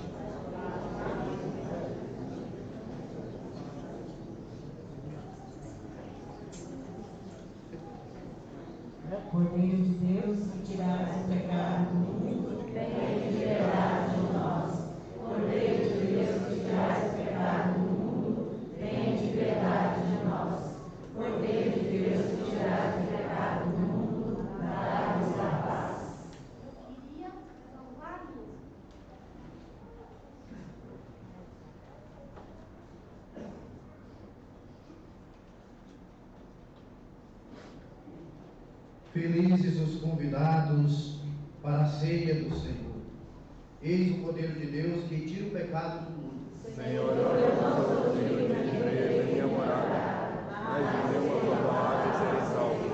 Cordeiro de Deus, que tirais o pecado do mundo, tenha piedade de nós. Cordeiro de Deus, que tirais o pecado do mundo, tenha piedade de nós. Cordeiro de Deus, que tirais o pecado do mundo, dai-nos a paz. Eu queria salvar-nos. Felizes os convidados para a ceia do Senhor. Eis o Cordeiro de Deus que tira o pecado do mundo. Senhor, eu não sou digno de entrar em minha morada, mas de uma tua palavra serei salvo.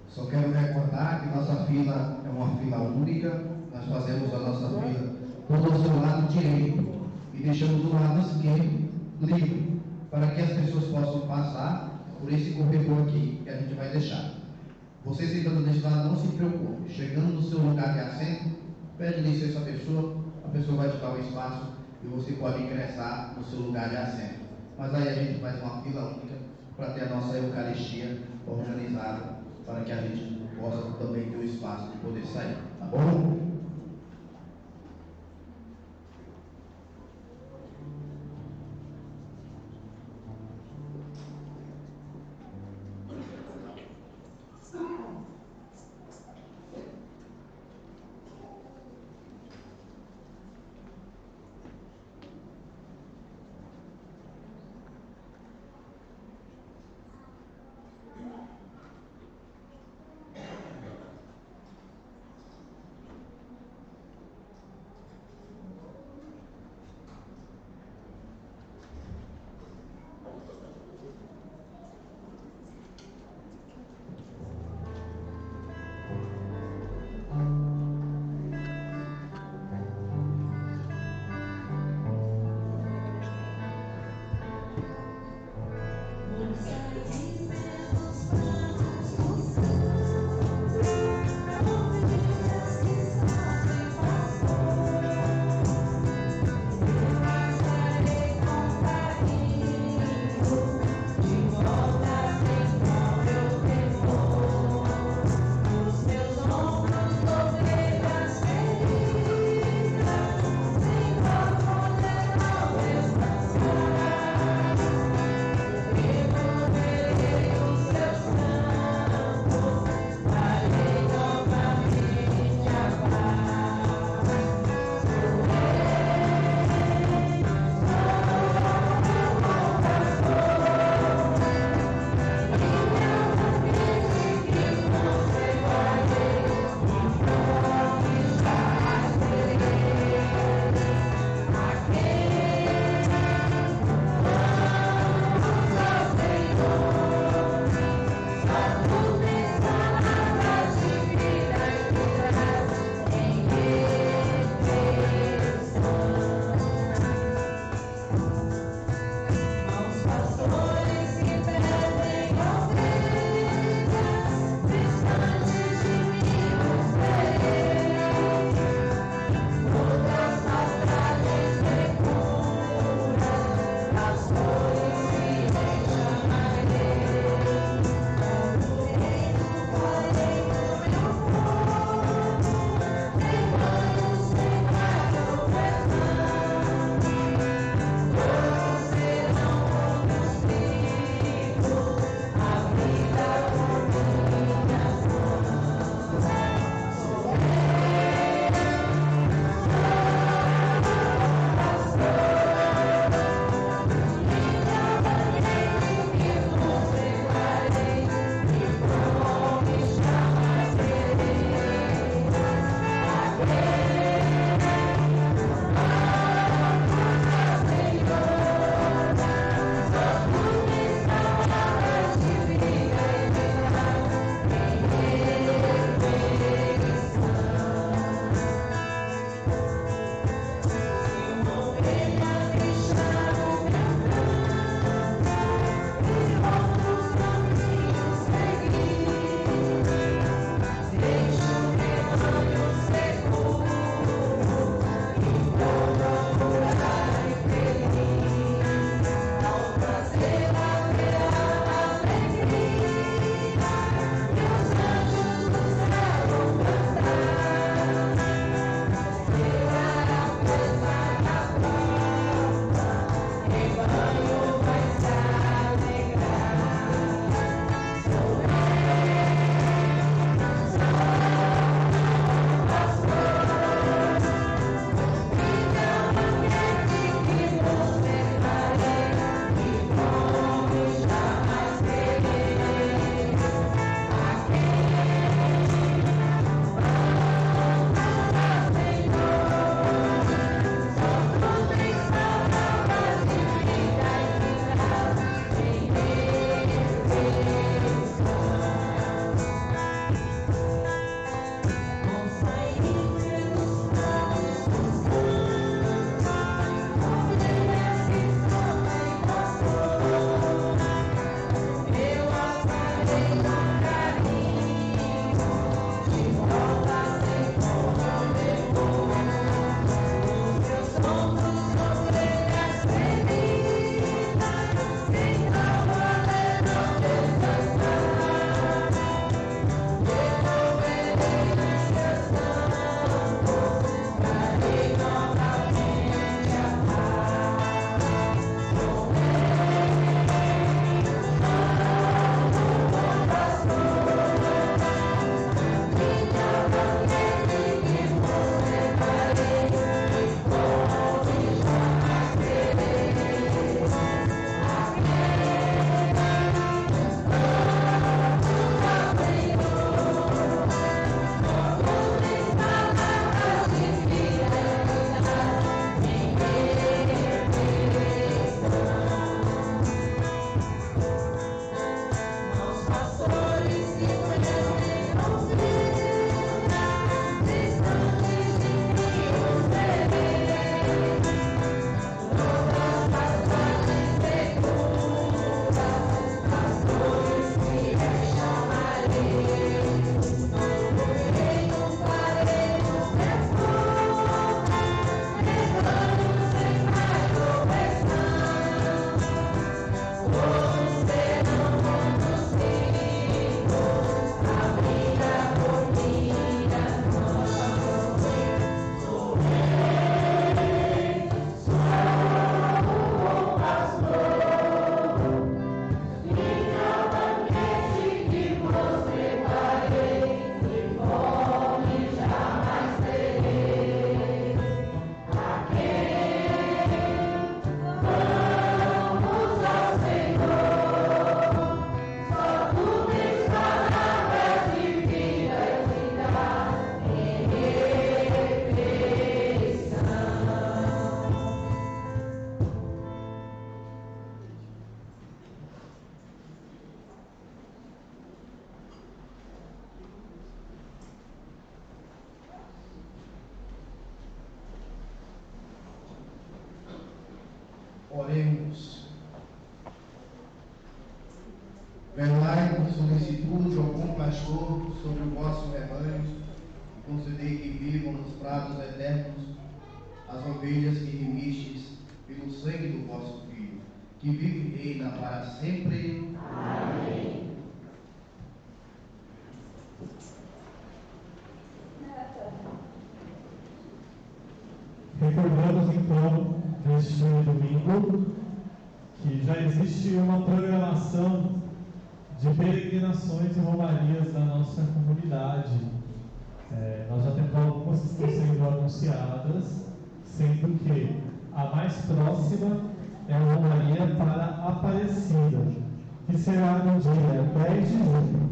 Só quero recordar que nossa fila é uma fila única. Nós fazemos a nossa fila todos do lado direito e deixamos o lado esquerdo livre, para que as pessoas possam passar por esse corredor aqui que a gente vai deixar. Você sentando desse lado, não se preocupe. Chegando no seu lugar de assento, pede licença à pessoa, a pessoa vai te dar o espaço e você pode ingressar no seu lugar de assento. Mas aí a gente faz uma fila única para ter a nossa Eucaristia organizada, para que a gente possa também ter o espaço de poder sair. Tá bom? Oremos. Velai com solicitude, ó bom pastor, sobre o vosso rebanho, e concedei que vivam nos prados eternos as ovelhas que remistes pelo sangue do vosso Filho, que vive e reina para sempre. Amém. Recordamos então, neste domingo, que já existe uma programação de peregrinações e romarias da nossa comunidade. Nós já temos algumas que estão sendo anunciadas, sendo que a mais próxima é a romaria para Aparecida, que será no dia 10 de junho.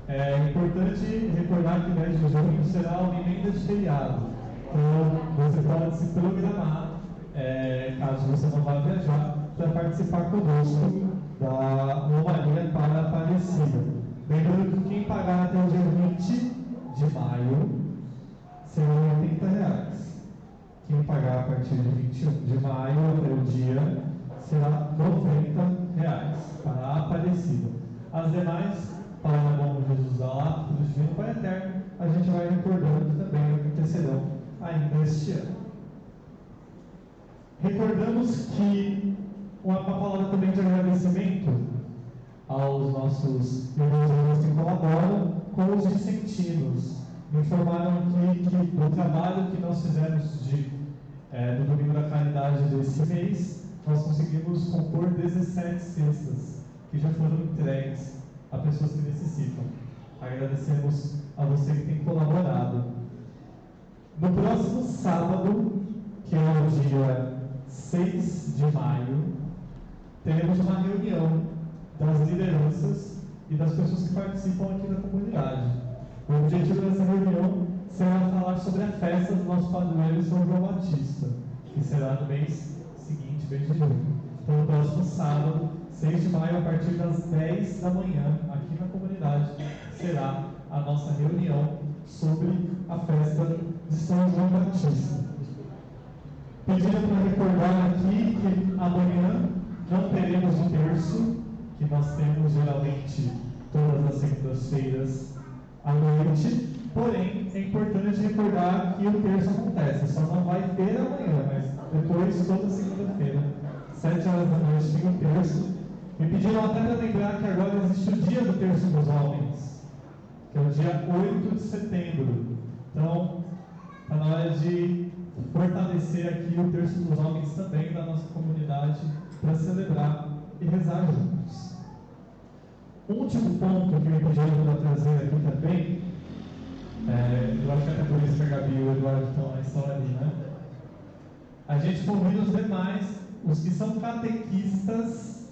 É importante recordar que 10 de junho será uma emenda de feriado. Então, você pode se programar, caso você não vá viajar, para participar conosco da romaria para Aparecida. Lembrando que quem pagar até o dia 20 de maio serão R$80. Quem pagar a partir de 21 de maio até o dia será R$90 para a Aparecida. As demais, para Bom Jesus Alá, Cruz Divino Pai Eterno, a gente vai recordando que também acontecerão ainda este ano. Recordamos que uma palavra também de agradecimento aos nossos irmãos que colaboram com os vicentinos. Me informaram aqui que no trabalho que nós fizemos do Domingo da Caridade desse mês, nós conseguimos compor 17 cestas que já foram entregues a pessoas que necessitam. Agradecemos a você que tem colaborado. No próximo sábado, que é o dia 6 de maio, teremos uma reunião das lideranças e das pessoas que participam aqui da comunidade. O objetivo dessa reunião será falar sobre a festa do nosso padroeiro São João Batista, que será no mês seguinte, mês de junho. Então, no próximo sábado, 6 de maio, a partir das 10 da manhã, aqui na comunidade, será a nossa reunião sobre a festa de São João Batista. Pediram para recordar aqui que amanhã não teremos o terço, que nós temos geralmente todas as segundas-feiras à noite, porém é importante recordar que o terço acontece, só não vai ter amanhã, mas depois, toda segunda-feira, 7 horas da noite, tem o terço. Me pediram até para lembrar que agora existe o dia do terço dos homens, que é o dia 8 de setembro. Então, está na hora de fortalecer aqui o terço dos homens também da nossa comunidade para celebrar e rezar juntos. Um último ponto que me pediram para trazer aqui também, eu acho que até por isso que a Gabi e o Eduardo estão ali, né? A gente convida os demais, os que são catequistas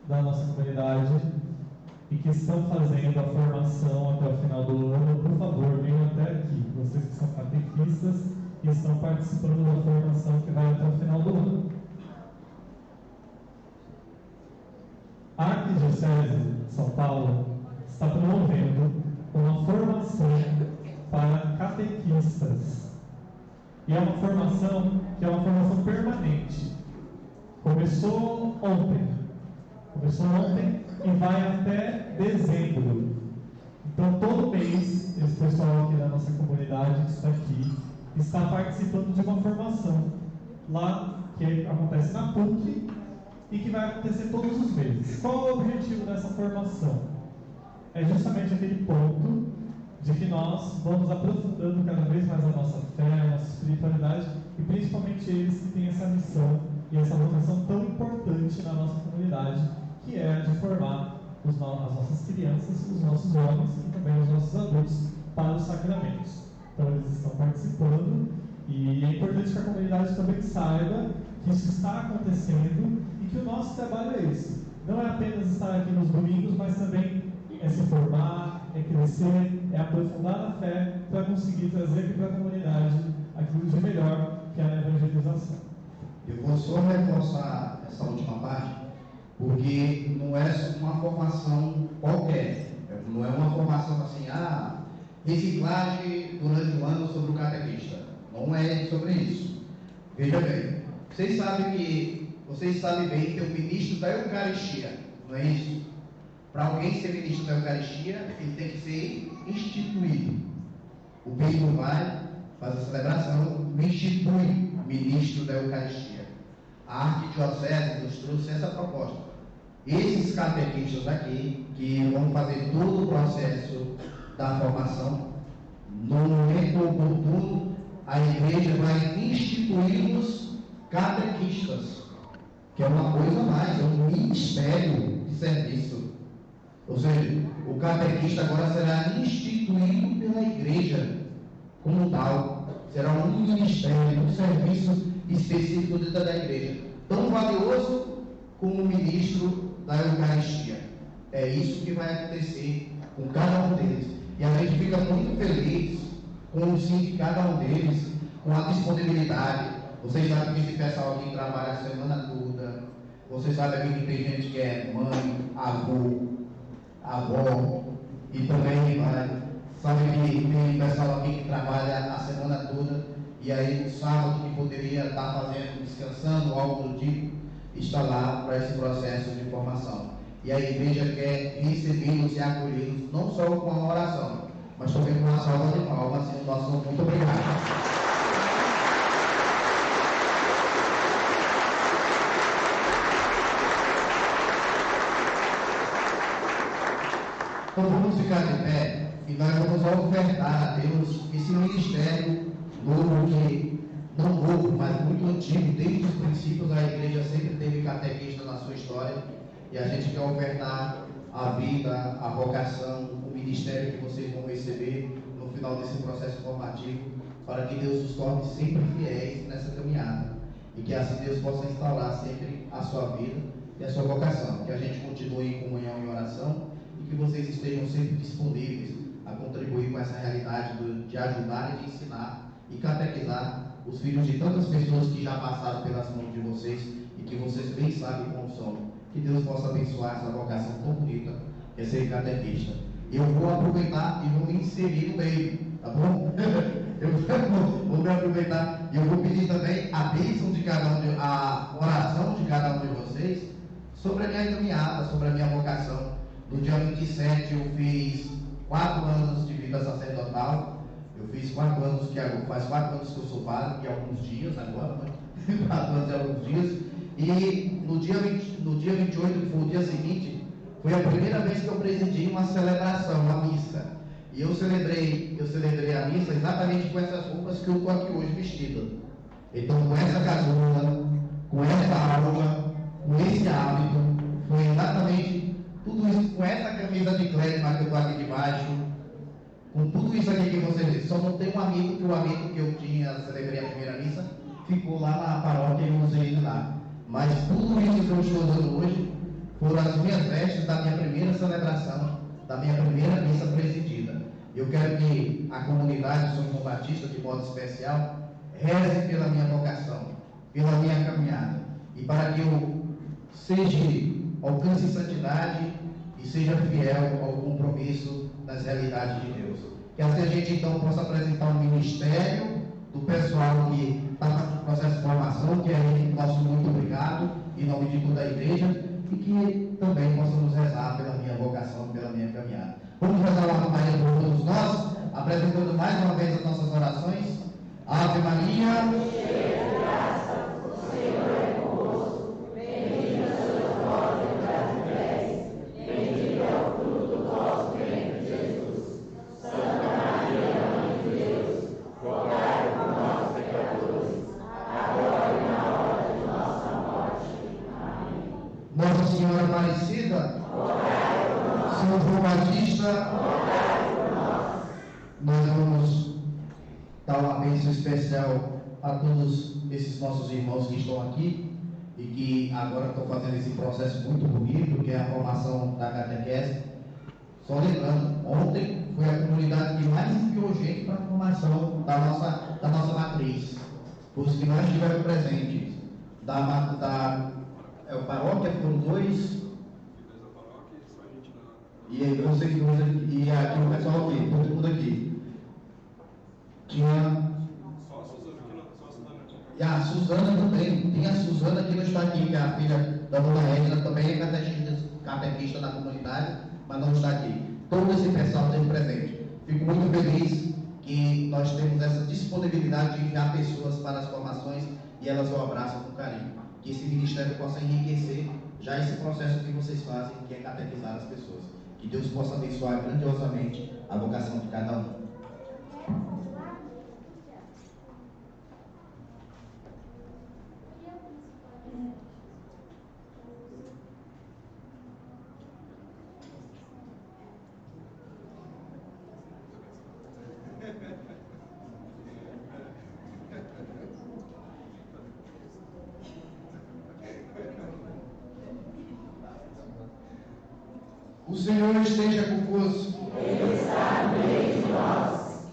da nossa comunidade e que estão fazendo a formação até o final do ano, por favor, venham até aqui. Vocês que são catequistas e estão participando da formação que vai até o final do ano. A Arquidiocese de São Paulo está promovendo uma formação para catequistas. E é uma formação que é uma formação permanente. Começou ontem e vai até dezembro. Então, todo mês, esse pessoal aqui da nossa comunidade que está aqui está participando de uma formação lá que acontece na PUC e que vai acontecer todos os meses. Qual é o objetivo dessa formação? É justamente aquele ponto de que nós vamos aprofundando cada vez mais a nossa fé, a nossa espiritualidade, e principalmente eles que têm essa missão e essa vocação tão importante na nossa comunidade, que é a de formar as nossas crianças, os nossos jovens e também os nossos adultos para os sacramentos. Então eles estão participando e é importante que a comunidade também saiba que isso está acontecendo e que o nosso trabalho é esse. Não é apenas estar aqui nos domingos, mas também é se formar, é crescer, é aprofundar na fé para conseguir trazer aqui para a comunidade aquilo de melhor que é a evangelização. Eu vou só reforçar essa última parte, porque não é uma formação qualquer, não é uma formação assim, reciclagem durante o ano sobre o catequista. Não é sobre isso. Veja bem, vocês sabem que vocês sabem bem que tem o ministro da Eucaristia, não é isso? Para alguém ser ministro da Eucaristia, ele tem que ser instituído. O bispo vai, faz a celebração, institui ministro da Eucaristia. A arquidiocese nos trouxe essa proposta. Esses catequistas aqui, que vão fazer todo o processo da formação, no momento oportuno, a igreja vai instituí-los catequistas, que é uma coisa a mais, é um ministério de serviço. Ou seja, o catequista agora será instituído pela igreja como tal. Será um ministério, um serviço específico dentro da igreja, tão valioso como o ministro da Eucaristia. É isso que vai acontecer com cada um deles. E a gente fica muito feliz com o sim de cada um deles, com a disponibilidade. Vocês sabem que esse pessoal aqui trabalha a semana toda. Vocês sabem que tem gente que é mãe, avó, e também sabe que tem pessoal aqui que trabalha a semana toda, e aí no sábado que poderia estar fazendo, descansando, algo do tipo, está lá para esse processo de formação. E a igreja quer recebê-los e acolhê-los, não só com a oração, mas também com uma salva de palmas e o nosso muito obrigado. Então vamos ficar de pé e nós vamos ofertar a Deus esse ministério novo, não novo, mas muito antigo. Desde os princípios a igreja sempre teve catequista na sua história, e a gente quer ofertar a vida, a vocação, o ministério que vocês vão receber no final desse processo formativo, para que Deus os torne sempre fiéis nessa caminhada, e que assim Deus possa instaurar sempre a sua vida e a sua vocação. Que a gente continue em comunhão e oração, e que vocês estejam sempre disponíveis a contribuir com essa realidade de ajudar e de ensinar e catequizar os filhos de tantas pessoas que já passaram pelas mãos de vocês e que vocês bem sabem como são. Que Deus possa abençoar essa vocação tão bonita que é ser catequista. Eu vou aproveitar e vou me inserir no meio, tá bom? Eu vou me aproveitar e eu vou pedir também a bênção de cada um, a oração de cada um de vocês sobre a minha caminhada, sobre a minha vocação. No dia 27 eu fiz 4 anos de vida sacerdotal. Eu fiz 4 anos, faz 4 anos que eu sou padre, e alguns dias agora, né? 4 anos e alguns dias. E no dia 28, que foi o dia seguinte, foi a primeira vez que eu presidi uma celebração, uma missa. E eu celebrei a missa exatamente com essas roupas que eu estou aqui hoje vestido. Então, com essa casulla, com essa alma, com esse hábito, foi exatamente tudo isso, com essa camisa de clésima que eu estou aqui debaixo, com tudo isso aqui que vocês viram. Só não tem um amigo, que o amigo que eu tinha, celebrei a primeira missa, ficou lá na paróquia e eu usei ele lá. Mas tudo isso que eu estou usando hoje foram as minhas vestes da minha primeira celebração, da minha primeira missa presidida. Eu quero que a comunidade São João Batista, de modo especial, reze pela minha vocação, pela minha caminhada, e para que eu alcance santidade e seja fiel ao compromisso das realidades de Deus. Que assim a gente então possa apresentar um ministério do pessoal que está no processo de formação, que é nosso muito obrigado, em nome de toda a igreja, e que também possamos rezar pela minha vocação, pela minha caminhada. Vamos rezar uma Ave Maria por todos nós, apresentando mais uma vez as nossas orações. Ave Maria, cheia de graça, o Senhor é convosco, bendita sois vós entre as mulheres, bendito é o fruto do vosso ventre, Jesus. Santa Maria, Mãe de Deus, rogai por nós, pecadores, agora e na hora de nossa morte. Amém. Nossa Senhora Aparecida, rogai por nós. São João Batista, rogai por nós. Nós vamos dar uma bênção especial a todos esses nossos irmãos que estão aqui e que agora estão fazendo esse processo muito bonito, que é a formação da catequese. Só lembrando, ontem foi a comunidade que mais enviou gente para a formação da nossa matriz. Os que nós estiveram presentes da paróquia foram 2. E aí vocês dois aqui, e aqui o pessoal aqui, todo mundo aqui. Tinha. E a Suzana também. Tem a Suzana que não está aqui, que é a filha da dona Regina, também é catequista da comunidade, mas não está aqui. Todo esse pessoal tem presente. Fico muito feliz que nós temos essa disponibilidade de enviar pessoas para as formações e elas o abraçam com carinho. Que esse ministério possa enriquecer já esse processo que vocês fazem, que é catequizar as pessoas. Que Deus possa abençoar grandiosamente a vocação de cada um. O Senhor esteja convosco. Ele está no meio de nós.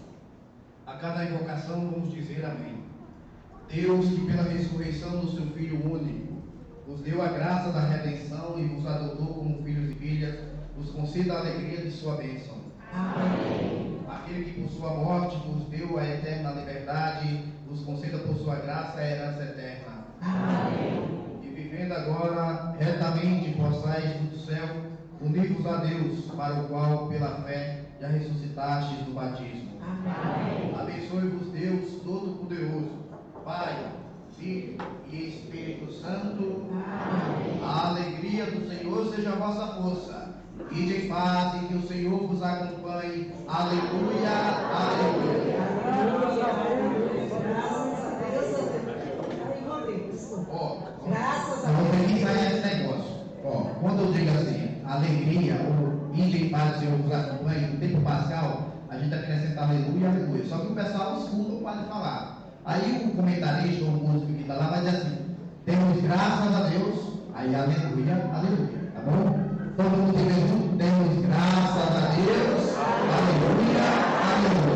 A cada invocação vamos dizer amém. Deus, que pela ressurreição do seu Filho único, vos deu a graça da redenção e vos adotou como filhos e filhas, vos conceda a alegria de sua bênção. Amém. Aquele que por sua morte vos deu a eterna liberdade, vos conceda por sua graça a herança eterna. Amém. E vivendo agora retamente possais do céu, univos a Deus, para o qual, pela fé, já ressuscitastes no batismo. Amém. Abençoe-vos Deus Todo-Poderoso, Pai, Filho e Espírito Santo. Amém. A alegria do Senhor seja a vossa força. Ide em paz e que o Senhor vos acompanhe. Aleluia, aleluia. Graças a Vou Deus. feliz aí esse negócio. Quando eu digo assim, alegria, ou ide em paz e o Senhor vos acompanhe, no tempo parcial, a gente acrescenta aleluia, aleluia. Só que o pessoal escuta o padre falar. Aí o comentarista ou o músico que está lá vai dizer assim: temos graças a Deus, aí aleluia, aleluia, tá bom? Todo mundo diga junto: temos graças a Deus, aleluia, aleluia.